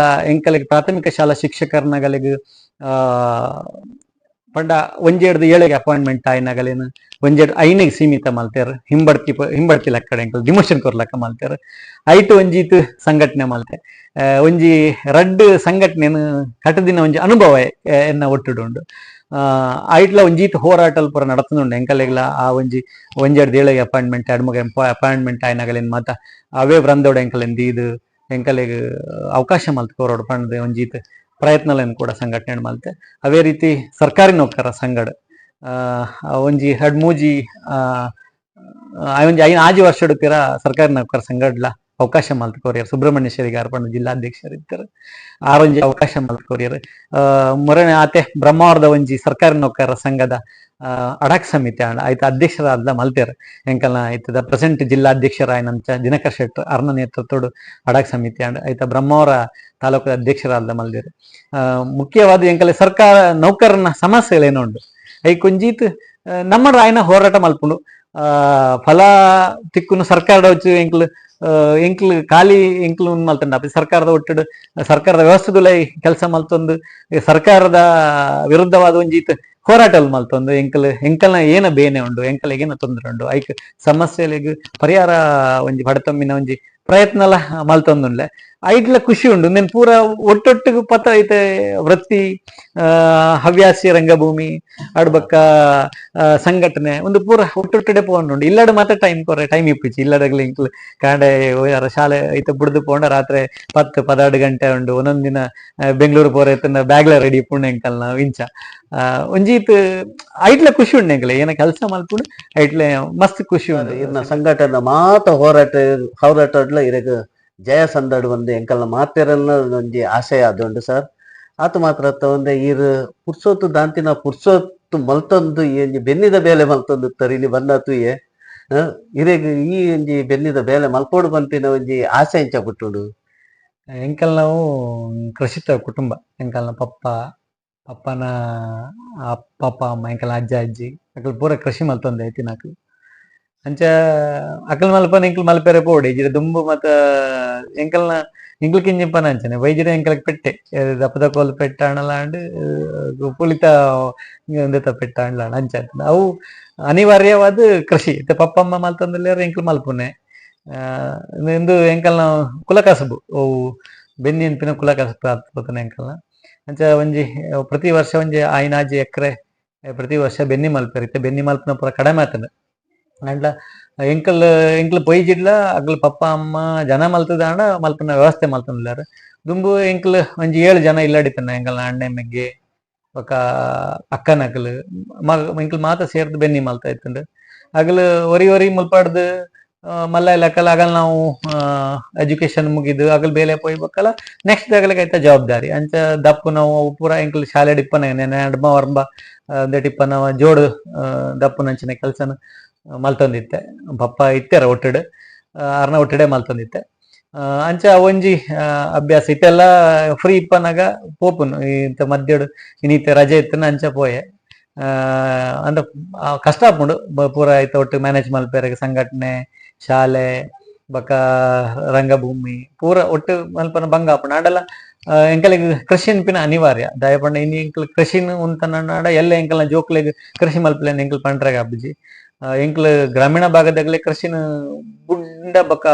ಎಂಕಲಿಗೆ ಪ್ರಾಥಮಿಕ ಶಾಲಾ ಶಿಕ್ಷಕರ್ನಗಳಿಗೆ ಪಂಡ ಒಂಜೆಡ್ದು ಏಳಿಗೆ ಅಪಾಯಿಂಟ್ಮೆಂಟ್ ಆಯ್ನಗಲೇನು ಒಂಜೆಡ್ ಐನಿಗೆ ಸೀಮಿತ ಮಲ್ತೇರು ಹಿಂಬಡ್ತಿ ಲೆಕ್ಕಡೆ ಎಂಕಲ್ ಡಿಮೋಷನ್ ಕೊರ್ಲಕ್ಕ ಮಲ್ತೇರು ಐಟು ಒಂಜೀತ್ ಸಂಘಟನೆ ಮಲ್ತೆ ಒಂಜಿ ರಡ್ಡ್ ಸಂಘಟನೆನು ಕಟದಿನ ಒಂಜಿ ಅನುಭವ ಎನ್ನ ಒಟ್ಟುಡುಂಡು ಐಟ್ಲ ಒಂಜೀತ್ ಹೋರಾಟಲ್ ಪೂರ ನಡತುಂಡು ಎಂಕಲೆಗ್ಲ ಆ ಒಂಜೆಡ್ದು ಏಳಿಗೆ ಅಪಾಯಿಂಟ್ಮೆಂಟ್ ಎಡ್ಮುಗ ಅಪಾಯಿಂಟ್ಮೆಂಟ್ ಆಯ್ನಗಲೇನು ಮಾತ ಅವೇ ಬ್ರಂದೋಡು ಎಂಕಲೆನ್ ದೀದು ಎಂಕಲೆಗ್ ಅವಕಾಶ ಮಲ್ತ್ ಕೋರೋಡು ಪಂಡದು ಒಂಜೀತ್ ಪ್ರಯತ್ನಗಳನ್ನು ಕೂಡ ಸಂಘಟನೆ ಮಲ್ತೆ ಅವೇ ರೀತಿ ಸರ್ಕಾರಿ ನೌಕರ ಸಂಘಡ ಒಂಜಿ ಹಡ್ ಮೂಜಿ ಒಂಜಿ ಆಜಿ ವರ್ಷ ಪಿರ ಸರ್ಕಾರಿ ನೌಕರ ಸಂಘಡ್ಲ ಅವಕಾಶ ಮಲ್ತ್ ಕೊರಿಯರ್ ಸುಬ್ರಹ್ಮಣ್ಯ ಶೇರಿಗಾರ್ ಪಂಡ ಜಿಲ್ಲಾಧ್ಯಕ್ಷರು ಇರ್ತಾರೆ ಆರೊಂಜಿ ಅವಕಾಶ ಮಲ್ತ್ ಕೊರಿಯರ್ ಮೊರನೆ ಆತೆ ಬ್ರಹ್ಮಾವರದ ಒಂಜಿ ಸರ್ಕಾರಿ ನೌಕರ ಸಂಘದ ಅಡಕ್ ಸಮಿತಿ ಆಂಡ ಆಯ್ತ ಅಧ್ಯಕ್ಷರಾದ ಮಲ್ತೇರು ಎಂಕಲ್ನ ಐತದ ಪ್ರೆಸೆಂಟ್ ಜಿಲ್ಲಾಧ್ಯಕ್ಷರಾಯನಂಚ ದಿನಕರ್ ಶೆಟ್ಟರ್ ಅರ್ನ ನೇತೃತ್ವಡು ಅಡಕ್ ಸಮಿತಿ ಆಂಡ ಐತ ಬ್ರಹ್ಮಾವರ ತಾಲೂಕು ಅಧ್ಯಕ್ಷರಾದ ಮಲ್ದೇರು ಮುಖ್ಯವಾದ ಎಂಕಲೆ ಸರ್ಕಾರ ನೌಕರನ ಸಮಸ್ಯೆಗಳೇನೋ ಉಂಟು ಐ ಕುಂಜೀತ್ ನಮ್ಮ ಆಯ್ನ ಹೋರಾಟ ಮಲ್ಪುಂಡು ಫಲ ತಿಕ್ಕುನು ಸರ್ಕಾರದ ಹೊಚ್ಚು ಎಂಕ್ಲು ಖಾಲಿ ಎಂಕ್ಲು ಮಲ್ತಂಡ ಸರ್ಕಾರದ ಒಟ್ಟುಡು ಸರ್ಕಾರದ ವ್ಯವಸ್ಥೆದುಲೈ ಕೆಲಸ ಮಲ್ತೊಂದು ಸರ್ಕಾರದ ವಿರುದ್ಧವಾದ ಒಂಜೀತ್ ಹೋರಾಟಲ್ ಮಲ್ತೊಂದು ಎಂಕಲ್ನ ಏನ ಬೇನೆ ಉಂಡು ಎಂಕಲೆಗ್ ಏನ ತೊಂದರೆ ಉಂಡು ಐಕ್ ಸಮಸ್ಯೆಲೆಗ್ ಪರಿಹಾರ ಒಂಜಿ ಪಡತೊಮ್ಮಿನ ಒಂಜಿ ಪ್ರಯತ್ನಲ ಮಲ್ತೊಂದುಂಡ್ಲೆ ಐಟ್ಲ ಖುಷಿ ಉಂಡು ನೆನ್ ಪೂರ ಒಟ್ಟೊಟ್ಟಿಗೆ ಪತ ಐತೆ ವೃತ್ತಿ ಹವ್ಯಾಸಿ ರಂಗಭೂಮಿ ಅಡ್ಬಕ್ಕ ಸಂಘಟನೆ ಒಂದು ಪೂರ ಒಟ್ಟೊಟ್ಟಡೆ ಪೋಂಡು ಇಲ್ಲಡ ಮಾತ್ರ ಟೈಮ್ ಇಪ್ಪಿಚ್ಚಿ ಇಲ್ಲಡಗ್ಲಿ ಇಂಕ್ಲು ಕಾಂಡೆ ಶಾಲೆ ಐತೆ ಬುಡ್ದು ಪೋಂಡ ರಾತ್ರಿ 10-12 ಗಂಟೆ ಉಂಡು ಒಂದೊಂದ್ ದಿನ ಬೆಂಗಳೂರು ಪೋರ ಐತನ ಬ್ಯಾಗ್ಲ ರೆಡಿ ಪುಣ್ಣ ಎಂಕಲ್ನ ಇಂಚ ಒಂಜೀತ್ ಐಟ್ಲ ಖುಷಿ ಉಂಡು ಎಂಕಲೆ ಏನ ಕೆಲಸ ಮಲ್ಪುಂಡು ಐಟ್ಲೆ ಮಸ್ತ್ ಖುಷಿ ಉಂಡು ಇನ್ನ ಸಂಘಟನೆ ಮಾತ ಹೋರಾಟಡ್ಲ ಇರಗ ಜಯ ಸಂದಡ್ ಒಂದು ಎಂಕಲ್ನ ಮಾತೆರನ್ನ ಒಂಜಿ ಆಶಯ ಆದುಂಡು ಸರ್ ಆತ ಮಾತ್ರ ಒಂದೆ ಈರು ಪುರ್ಸೊತ್ತು ದಾಂತಿನ ಪುರ್ಸೊತ್ತು ಮಲ್ತೊಂದು ಈ ಬೆನ್ನಿದ ಬೇಲೆ ಮಲ್ತೊಂದು ಇಲ್ಲಿ ಬಂದತುಯೆ ಇರೆಗ್ ಈ ಒಂಜಿ ಬೆನ್ನಿದ ಬೇಲೆ ಮಲ್ಪೋಡು ಬಂತಿನ ಒಂಜಿ ಆಸೆ ಇಂಚ ಬಿಟ್ಟುಡು ಎಂಕಲ್ ನಾವು ಕೃಷಿತ ಕುಟುಂಬ ಎಂಕಲ್ನ ಪಪ್ಪನ ಪಪ್ಪ ಅಮ್ಮ ಎಂಕಲ್ನ ಅಜ್ಜ ಅಜ್ಜಿ ಅಕಲ್ ಪೂರ ಕೃಷಿ ಮಲ್ತೊಂದೆ ಐತಿನಾಕಲ್ ಅಂಚ ಅಕಲ್ ಮಲ್ಪನ ಎಂಕಲ್ ಮಲ್ಪೆರೆ ಪೋಡಿ ಇಜಿರ ದುಂಬು ಮತ್ತ ಎಂಕಲ್ನ ಎಂಕಲ್ ಕಿಂಜಿಪ್ಪನ ಅಂಚನೆ ವೈದ್ಯರ ಎಂಕಲ್ಗೆ ಪೆಟ್ಟೆ ದಪ್ಪದ ಕೋಲ್ ಪೆಟ್ಟ ಅಣ್ಣಲಾಂಡ್ ಪುಲಿತ ಒಂದೆತ ಪೆಟ್ಟ ಅಣ್ಣಲಾಂಡ್ ಅಂಚ ಅವು ಅನಿವಾರ್ಯವಾದ ಕೃಷಿ ಪಪ್ಪಮ್ಮ ಮಲ್ತಂದಲ್ಲೇರು ಎಂಕಲ್ ಮಲ್ಪುನೆ ಇಂದು ಎಂಕಲ್ನ ಕುಲಕಸಬು ಅವು ಬೆನ್ನಿ ಅನ್ಪಿನ ಕುಲಕಸಬು ಆಗ್ತದೆ ಎಂಕಲ್ನ ಅಂಚ ಒಂಜಿ ಪ್ರತಿ ವರ್ಷ ಒಂಜಿ ಆಯ್ನಾಜಿ ಎಕರೆ ಪ್ರತಿ ವರ್ಷ ಬೆನ್ನಿ ಮಲ್ಪೆರಿತ್ತೆ ಬೆನ್ನಿ ಮಲ್ಪನ ಪೂರ ಕಡಿಮೆ ಆಗ್ತದೆ ಅಂಡ್ಲ ಎಂಕಲ್ ಪೊಯ್ಜಿಡ್ಲ ಅಗ್ಲ ಪಪ್ಪ ಅಮ್ಮ ಜನ ಮಲ್ತದಾಂಡ ಮಲ್ಪನ ವ್ಯವಸ್ಥೆ ಮಲ್ತಂದಿಲ್ಲಾರ ದುಂಬು ಎಂಕಲ್ ಒಂಜಿ 7 ಜನ ಇಲ್ಲಡಿತನ ಎಂಕಲ್ನ ಅಣ್ಣೆ ಮೆಗ್ಗೆ ಒಕ್ಕ ಅಕ್ಕನಕಲ್ ಎಂಕಲ್ ಮಾತ ಸೇರ್ದು ಬೆನ್ನಿ ಮಲ್ತಾ ಇತ್ತಂಡು ಅಗಲ್ ಒರಿ ಮುಲ್ಪಾಡ್ದು ಮಲ್ಲ ಲೆಕ್ಕಲ್ ಆಗಲ್ ನಾವು ಎಜುಕೇಶನ್ ಮುಗಿದು ಅಗಲ್ ಬೇಲೆ ಪೋಯ್ಬೇಕಲ್ಲ ನೆಕ್ಸ್ಟ್ ಆಗಲಿಕ್ಕೆ ಆಯ್ತಾ ಜವಾಬ್ದಾರಿ ಅಂಚ ದಪ್ಪು ನಾವು ಪೂರ ಎಂಕಲ್ ಶಾಲೆ ಡಿಪ್ಪನ ಎಡ್ಮ ವರ್ಬ ಟಿಪ್ಪನ ಜೋಡು ದಪ್ಪು ನಂಚಿನ ಕೆಲ್ಸನ ಮಲ್ತೊಂದಿತ್ತೆ ಪಪ್ಪ ಇತ್ತೆರ ಒಟ್ಟಡೆ ಅರ್ನ ಒಟ್ಟಡೆ ಮಲ್ತೊಂದಿತ್ತೆ ಅಂಚ ಒಂಜಿ ಅಭ್ಯಾಸ ಇತ್ತೆಲ್ಲ ಫ್ರೀ ಇಪ್ಪನಾಗ ಪೋಪುನು ಇಂತ ಮಧ್ಯಡು ಇನ್ನಿತ್ತೆ ರಜೆ ಇತ್ತನ ಅಂಚ ಪೋಯೆ ಅಂದ ಕಷ್ಟ ಆಪುಂಡು ಪೂರ ಐತ ಒಟ್ಟು ಮ್ಯಾನೇಜ್ ಮಲ್ಪೆರೆಗೆ ಸಂಘಟನೆ ಶಾಲೆ ಬಕ ರಂಗಭೂಮಿ ಪೂರ ಒಟ್ಟು ಮಲ್ಪನ ಭಂಗ ಆಪುಂಡು ಆಂಡಲ ಎಂಕಲಿಗೆ ಕೃಷಿ ಅನ್ಪಿನ ಅನಿವಾರ್ಯ ದಯಪಂಡ ಇನ್ನು ಎಂಕಲ್ ಕೃಷಿನ ಉಂತನಾಡ ಎಲ್ಲ ಎಂಕಲ್ನ ಜೋಕ್ಲೆಗ್ ಕೃಷಿ ಮಲ್ಪಲೇನು ಎಂಕಲ್ ಪಂಡ್ರಾಗ ಅಬ್ಜಿ ಎಂಕಲ್ ಗ್ರಾಮೀಣ ಭಾಗದಾಗಲೇ ಕೃಷಿನ ಬುಡ್ಡ ಬಕ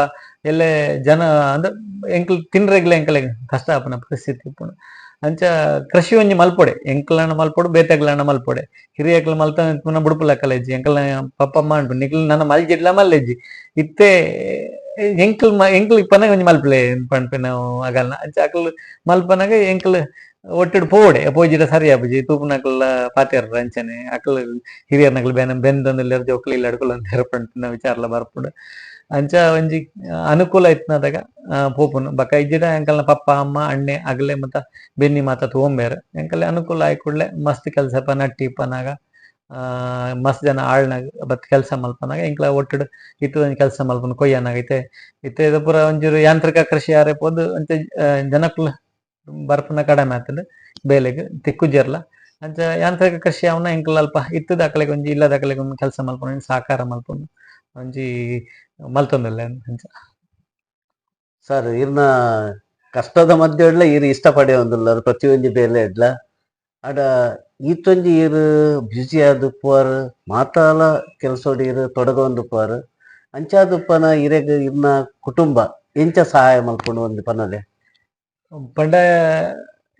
ಎಲ್ಲೇ ಜನ ಅಂದ ಎಂಕಲ್ ತಿನ್ರೆಗ್ಲೆ ಎಂಕಲಿಗೆ ಕಷ್ಟ ಆಪನ ಪರಿಸ್ಥಿತಿ ಇಪ್ಪುಂಡು ಅಂಚ ಕೃಷಿ ಒಂಜಿ ಮಲ್ಪೊಡೆ ಎಂಕಲ್ನ ಮಲ್ಪೊಡು ಬೇತೆಗ್ಲನ್ನ ಮಲ್ಪೊಡೆ ಹಿರಿಯಕ್ಲ ಮಲ್ತ ಪುನಃ ಬುಡುಪು ಲೆಕ್ಕಲೆಜ್ಜಿ ಎಂಕಲ್ನ ಪಪ್ಪಮ್ಮ ಅಂಟು ನಿಕ್ಲ ನನ್ನ ಮಲ್ಜಿಡ್ಲ ಮಲ್ಲೆಜ್ಜಿ ಇತ್ತೆ ಎಂಕ್ಲು ಇಪ್ಪನಾಗ ಒಂಜಿ ಮಲ್ಪಲೆ ಪನ್ಪಿನ ಅಗಲ್ನ ಅಂಚ ಅಕಲ್ ಮಲ್ಪನಾಗ ಎಂಕ್ಲು ಒಟ್ಟಿಡ್ ಪೋಡೆ ಪೋಜಿಡ ಸರಿ ಆಪುಜಿ ತೂಪುನಕಲ್ಲ ಪಾತೆರ್ ಅಂಚನೆ ಅಕಲ್ ಹಿರಿಯರ್ನಕಲ್ ಬೆಂದೊಂದುಲ್ಲೆರ್ ಜೋಕ್ಲು ಇಲ್ಲ ಅಡ್ಕೊಲ್ ಅಂತ ಪನ್ಪಿನ ವಿಚಾರಲ ಬರ್ಪುಡು ಅಂಚ ಒಂಜಿ ಅನುಕೂಲ ಇತ್ನದಾಗ ಪೋಪುನು ಬಕ ಇಜ್ಜಿಡ ಎಂಕಲ್ನ ಪಪ್ಪ ಅಮ್ಮ ಅಣ್ಣೆ ಅಗಲೆ ಮತ್ತ ಬೆನ್ನಿ ಮಾತ ತಗೊಂಬೇರು ಎಂಕಲೆ ಅನುಕೂಲ ಆಯ್ಕುಡ್ಲೆ ಮಸ್ತ್ ಕೆಲಸ ನಟ್ಟಿ ಇಪ್ಪನಾಗ ಮಸ್ತ್ ಜನ ಆಳ್ನಾಗ ಬತ್ ಕೆಲಸ ಮಲ್ಪನಾಗ ಎಂಕ್ಲ ಒಟ್ಟುಡು ಇತ್ತದ ಕೆಲಸ ಮಲ್ಪನ ಕೊಯ್ಯನಾಗ ಇತ್ತೆ ಇದು ಪೂರ ಒಂಚೂರು ಯಾಂತ್ರಿಕ ಕೃಷಿ ಯಾರೇ ಪೋದು ಅಂಚ ಜನಕ್ಲು ಬರ್ಪುನ ಕಡಿಮೆ ಆಗ್ತದೆ ಬೇಲೆಗ್ ತಿಕ್ಕುಜೆರ್ಲ ಅಂಚ ಯಾಂತ್ರಿಕ ಕೃಷಿ ಅವನ ಎಂಕ್ಲ ಅಲ್ಪ ಇತ್ತದ ಅಕಲೆಗ್ ಒಂಜಿ ಇಲ್ಲದ ಅಕಲೆಗ್ ಒಂದು ಕೆಲಸ ಮಲ್ಪನ ಸಾಕಾರ ಮಲ್ಪನ ಒಂಜಿ ಮಲ್ತೊಂದುಲ್ಲೆ ಅಂಚ ಸರ್ ಇರ್ನ ಕಷ್ಟದ ಮಧ್ಯೆ ಇಡ್ಲ ಇರು ಇಷ್ಟಪಡೆ ಒಂದುಲ್ಲ ಪ್ರತಿಯೊಂದು ಬೇಲೆ ಇಡ್ಲ ಆಡ ಈತೊಂಜಿ ಇರು ಬ್ಯುಸಿ ಆದುಪ್ಪುವಾರ್ ಮಾತಾಲ ಕೆಲಸೋಡು ಇರು ತೊಡಗೊಂದು ಉಪ್ಪುವಾರ್ ಅಂಚಾದುಪ್ಪನ ಇರೆಗ್ ಇರ್ನ ಕುಟುಂಬ ಎಂಚ ಸಹಾಯ ಮಲ್ಪುಂಡು ಒಂದು ಪನಲೆ ಪಂಡ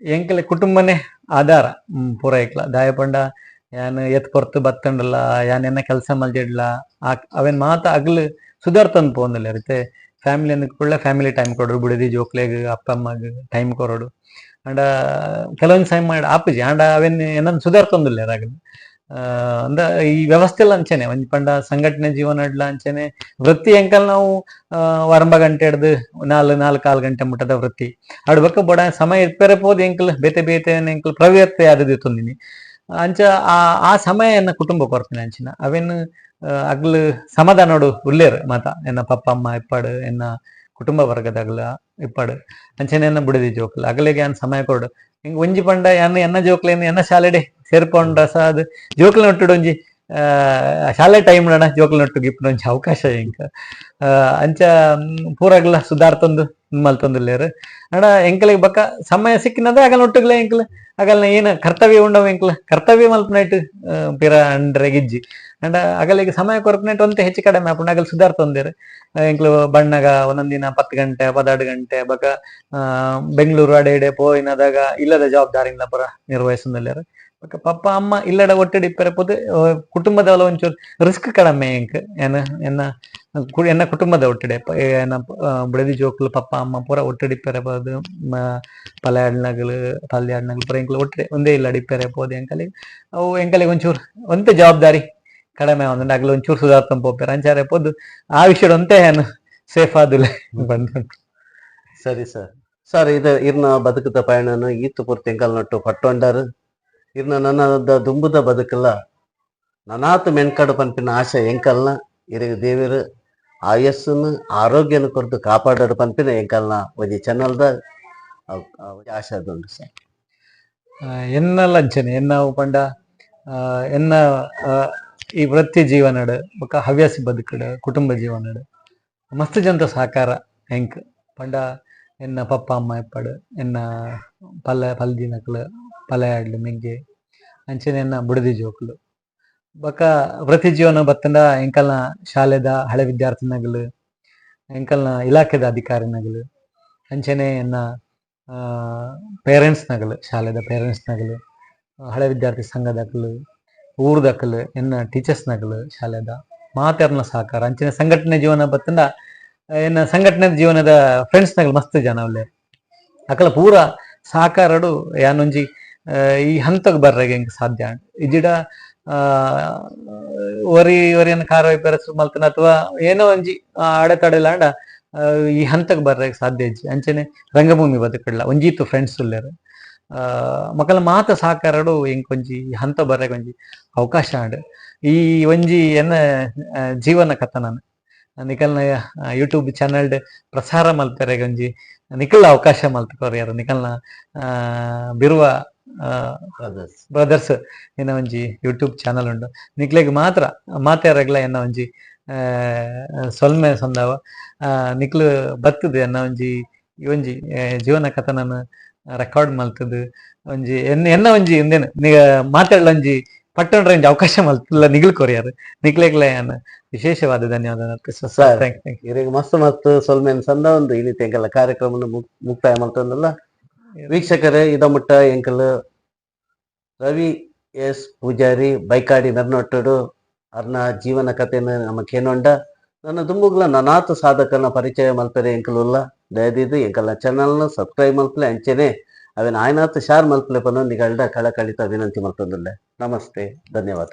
ಎಂಕಲೆ ಕುಟುಂಬನೇ ಆಧಾರ ಪೂರ ಇಕ್ಲ ದಾಯ ಪಂಡ ಯಾನ್ ಎತ್ ಕೊರ್ತು ಬತ್ತಂಡಲ್ಲ ಯಾನ್ ಎನ್ನ ಕೆಲಸ ಮಲ್ದಿಡ್ಲ ಅವೆನ್ ಮಾತ ಅಗ್ಲು ಸುಧಾರ್ತಂದು ಪೋಂದಿಲ್ಲ ರೀತೆ ಫ್ಯಾಮಿಲಿ ಅಂದ್ಕೊಳ್ಳೆ ಫ್ಯಾಮಿಲಿ ಟೈಮ್ ಕೊಡೋಡು ಬುಡದಿ ಜೋಕ್ಲೆಗ್ ಅಪ್ಪ ಅಮ್ಮಗ್ ಟೈಮ್ ಕೊರೋಡು ಅಂಡ ಕೆಲವೊಂದು ಸೈಮ್ ಮಾಡಿ ಆಪುಜಿ ಆಂಡ ಅವೆನ್ ಏನನ್ ಸುಧಾರ್ತಂದಿಲ್ಲ ರಾಗಲು ಅಂದ ಈ ವ್ಯವಸ್ಥೆ ಎಲ್ಲ ಅಂಚೆನೆ ಒಂಜಿ ಪಂಡ ಸಂಘಟನೆ ಜೀವನ ಇಡ್ಲ ಅಂಚೆನೆ ವೃತ್ತಿ ಎಂಕಲ್ ನಾವು ವರಂಬ ಗಂಟೆ ಹಿಡ್ದು ನಾಲ್ಕು ಗಂಟೆ ಮುಟ್ಟದ ವೃತ್ತಿ ಆಡ್ಬೇಕ ಬೊಡ ಸಮಯ ಇಪ್ಪರೆ ಪೋದು ಎಂಕಲ್ ಬೇತೆ ಬೇತೆ ಎಂಕಲ್ ಪ್ರವೃತ್ತಿ ಆದದಿ ತೊಂದಿನಿ ಅಂಚ ಆ ಸಮಯ ಎನ್ನ ಕುಟುಂಬ ಕೊರ್ಪಿನ ಅಂಚಿನ ಅವೆನ್ ಅಗ್ಲು ಸಮಾಧಾನೋಡು ಉಲ್ಲೇರು ಮಾತ ಎನ್ನ ಪಪ್ಪ ಅಮ್ಮ ಇಪ್ಪಾಡು ಎನ್ನ ಕುಟುಂಬ ವರ್ಗದಗ್ಲ ಇಪ್ಪಾಡು ಅಂಚನೆ ಎನ್ನ ಬುಡದಿ ಜೋಕ್ಲು ಅಗಲಿಗೆ ಯಾನ್ ಸಮಯ ಕೊಡು ಹಿಂಗ್ ಒಂಜಿ ಪಂಡ ಎನ್ನ ಜೋಕ್ಲೇನು ಎನ್ನ ಶಾಲೆಡೆ ಸೇರ್ಪೊಂಡ ಸಾದ್ ಜೋಕ್ಲ ನೊಟ್ಟುಡು ಒಂಜಿ ಶಾಲೆ ಟೈಮ್ ನಡ ಜೋಕ್ಲ ನೊಟ್ಟು ಗಿಪ್ಪುನ ಒಂಜಿ ಅವಕಾಶ ಇಂಕ ಅಂಚ ಪೂರಗ್ಲ ಸುಧಾರ್ತೊಂದು ಮಲ್ತೊಂದುಲ್ಲೇರು ಅಡ ಎಂಕಲಿಗೆ ಬಕ್ಕ ಸಮಯ ಸಿಕ್ಕಿನದ ಅಗಲ್ ಒಟ್ಟುಗ್ಲೆ ಎಂಕಲ್ ಅಗಲ್ನ ಏನು ಕರ್ತವ್ಯ ಉಂಡವ ಎಂಕಲ್ ಕರ್ತವ್ಯ ಮಲ್ಪನೈಟ್ ಪಿರ ಅಂಡ್ರೆ ಗಿಜ್ಜಿ ಅಂಡ ಅಗಲಿಗೆ ಸಮಯ ಕೊರಪನೈಟ್ ಒಂತೆ ಹೆಚ್ಚು ಕಡಿಮೆ ಆಪುಂಡು ಅಗಲ್ ಸುಧಾರ್ತೊಂದೇರು ಎಂಕ್ಲು ಬಣ್ಣಗ ಒಂದೊಂದಿನ 10 ಗಂಟೆ 12 ಗಂಟೆ ಬಕ ಬೆಂಗಳೂರು ಅಡೆ ಪೋಯಿನದಾಗ ಇಲ್ಲದ ಜವಾಬ್ದಾರಿನ ಪುರ ನಿರ್ವಹಿಸಂದಲ್ಲೇರು ಬಕ ಪಪ್ಪ ಅಮ್ಮ ಇಲ್ಲಡ ಒಟ್ಟಿಡಿ ಇಪ್ಪರೆ ಪೋದು ಕುಟುಂಬದವಲ ಒಂಚೂರು ರಿಸ್ಕ್ ಕಡಿಮೆ ಎಂಕ್ ಎನ್ನ ಕುಟುಂಬದ ಒಟ್ಟಿಡೆ ಎನ್ನ ಬುಡದಿ ಜೋಕ್ಲು ಪಪ್ಪ ಅಮ್ಮ ಪೂರ ಒಟ್ಟಿಡಿ ಇಪ್ಪರೆ ಪೋದು ಪಲ್ಯಾಡ್ನಗಳು ಪೂರ ಎಂಕ್ಲು ಒಟ್ಟಿಡೆ ಒಂದೇ ಇಲ್ಲ ಇಪ್ಪರೆ ಪೋದು ಎಂಕಲಿಗೆ ಅವು ಎಂಕಲಿಗೆ ಒಂಚೂರು ಒಂತೆ ಜವಾಬ್ದಾರಿ ಕಡಿಮೆ ಆವೊಂದುಂಡು ಅಗ್ಲು ಒಂಚೂರು ಸುಧಾರ್ತಂದು ಪೋಪೆರ್ ಅಂಚಾರೆ ಪೋದು ಆ ವಿಷಯ ಒಂತೆ ಏನು ಸೇಫ್ ಆದುಲೆ ಬಂದು ಸರಿ ಸರ್ ಇದು ಇರ್ನ ಬದುಕದ ಪಯಣನು ಈತು ಪೂರ್ತಿ ಎಂಕಲ್ ನೊಟ್ಟು ಪಟ್ಟೊಂಡಾರು ಇರ್ನ ನನ್ನ ದುಂಬುದ ಬದುಕಲ್ಲ ನನಾತು ಮೆನ್ಕಡು ಪನ್ಪಿನ ಆಶೆ ಎಂಕಲ್ನ ಇರಿಗೆ ದೇವರು ಆಯಸ್ಸನ್ನು ಆರೋಗ್ಯನ ಕೊರತು ಕಾಪಾಡೋಡು ಪನ್ಪಿನ ಎಂಕಲ್ನ ಒಂಜಿ ಚಾನಲ್ದ ಆಶೆ ಅದುಂಡು ಸರ್ ಎನ್ನ ಲಂಚನೆ ಎನ್ನ ಪಂಡ ಎನ್ನ ಈ ವೃತ್ತಿ ಜೀವನಡ್ ಬೊಕ ಹವ್ಯಾಸಿ ಬದುಕಡ್ ಕುಟುಂಬ ಜೀವನಡ್ ಮಸ್ತ್ ಜಂತ ಸಹಕಾರ ಹೆಂಕ್ ಪಂಡ ಎನ್ನ ಪಪ್ಪ ಅಮ್ಮ ಎಪ್ಪಡ್ ಎನ್ನ ಪಲ್ದಿನಕ್ಲು ಪಲಯಾಡ್ಲು ಮೆಂಗೆ ಅಂಚನೆ ಎನ್ನ ಬುಡದಿ ಜೋಕ್ಲು ಬೊಕ ವೃತ್ತಿ ಜೀವನ ಬತ್ತಂಡ ಎಂಕಲ್ನ ಶಾಲೆದ ಹಳೆ ವಿದ್ಯಾರ್ಥಿನಗಲು ಎಂಕಲ್ನ ಇಲಾಖೆದ ಅಧಿಕಾರಿನಗಲು ಅಂಚನೆ ಎನ್ನ ಪೇರೆಂಟ್ಸ್ನಗಲು ಶಾಲೆದ ಪೇರೆಂಟ್ಸ್ನಗಲು ಹಳೆ ವಿದ್ಯಾರ್ಥಿ ಸಂಘದಕಲು ಊರ್ದಕಲು ಎನ್ನ ಟೀಚರ್ಸ್ನಗಲು ಶಾಲೆದ ಮಾತೆರ್ನ ಸಹಕಾರ ಅಂಚಿನ ಸಂಘಟನೆ ಜೀವನ ಬತ್ತಂಡ ಎನ್ನ ಸಂಘಟನೆ ಜೀವನದ ಫ್ರೆಂಡ್ಸ್ನಗಲು ಮಸ್ತ್ ಜನ ಉಲ್ಲೆ ಅಕಲ ಪೂರ ಸಹಕಾರಡು ಯಾನೊಂಜಿ ಈ ಹಂತಕ್ಕೆ ಬರ್ರೆಗೆ ಹೆಂಗೆ ಸಾಧ್ಯ ಇಜಿಡ ಒರಿಯನ್ನ ಕಾರ್ವಾಯಿ ಪೆರಸು ಮಲ್ತನ ಅಥವಾ ಏನೋ ಒಂಜಿ ಅಡೆತಡೆಲಾಂಡ ಈ ಹಂತಕ್ಕೆ ಬರ್ರೆಗೆ ಸಾಧ್ಯ ಇಜ್ಜಿ ಅಂಚನೆ ರಂಗಭೂಮಿ ಬದುಕಡ್ಲ ಒಂಜೀತು ಫ್ರೆಂಡ್ಸ್ ಉಲ್ಲೇರು ಮಕ್ಕಳ ಮಾತ ಸಹಕಾರಡು ಎಂಕೊಂಜಿ ಹಂತ ಬರ್ರೆಗೆ ಒಂಜಿ ಅವಕಾಶ ಆಂಡ್ ಈ ಒಂಜಿ ಎನ್ನ ಜೀವನ ಕಥನನ ನಿಕಲ್ನ ಯೂಟ್ಯೂಬ್ ಚಾನಲ್ ಪ್ರಸಾರ ಮಲ್ಪೆರೆಗೆ ಒಂಜಿ ನಿಕಲ್ನ ಅವಕಾಶ ಮಲ್ತಕೊರ್ಯಾರ ನಿಕಲ್ನ ಬಿರುವ ಬ್ರದರ್ಸ್ ಎನ್ನ ಒಂಜಿ ಯೂಟ್ಯೂಬ್ ಚಾನಲ್ ಉಂಡು ನಿಕ್ಲೆಗ್ ಮಾತ್ರ ಮಾತೆರಗ್ಲ ಎನ್ನ ಒಂಜಿ ಸೊಲ್ಮೆ ಸಂದವ ನಿಕ್ಲು ಬತ್ತದು ಎನ್ನ ಒಂಜಿ ಒಂಜಿ ಜೀವನ ಕಥನನ ರೆಕಾರ್ಡ್ ಮಲ್ತದು ಒಂಜಿ ಎನ್ನ ಒಂಜಿ ಇಂದೇನು ಮಾತಾಡ್ಲ ಒಂಜಿ ಪಟ್ಟೊಂಡ್ರೆ ಒಂಜಿ ಅವಕಾಶ ಮಲ್ತಲ್ಲ ನಿಗ್ಲು ಕೊರಿಯಾರು ನಿಕ್ಲೆಗ್ಲ ವಿಶೇಷವಾದ ಧನ್ಯವಾದ ಇರಿಗೆ ಮಸ್ತ್ ಸೊಲ್ಮೆನ್ ಸಂದ ಒಂದು ಇಳಿ ಎಂಕಲ್ಲ ಕಾರ್ಯಕ್ರಮ ಮುಕ್ತಾಯ ಮಲ್ತಂದಲ್ಲ ವೀಕ್ಷಕರೇ ಇದ ಮುಟ್ಟ ಎಂಕಲ್ ರವಿ ಎಸ್ ಪೂಜಾರಿ ಬೈಕಾಡಿ ನರ್ನೊಟ್ಟಡು ಅರ್ನ ಜೀವನ ಕಥೆನ ನಮಕ್ ಏನೊಂಡ ನನ್ನ ದುಂಬುಗ್ಲ ನನಾತು ಸಾಧಕನ ಪರಿಚಯ ಮಲ್ಪೆರೆ ಎಂಕಲುಲ್ಲ ದಯದಿದ್ದು ಎಂಕಲ್ನ ಚಾನಲ್ನ ಸಬ್ಸ್ಕ್ರೈಬ್ ಮಲ್ಪಲೆ ಅಂಚೆನೆ ಅವೇನು ಆಯ್ನಾತು ಶಾರ್ ಮಲ್ಪಲೆ ಪನ್ನೊಂದಿಗಳ್ಡ ಕಳಕಳಿತ ವಿನಂತಿ ಮಲ್ಪೊಂದುಲ್ಲೆ. ನಮಸ್ತೆ, ಧನ್ಯವಾದ.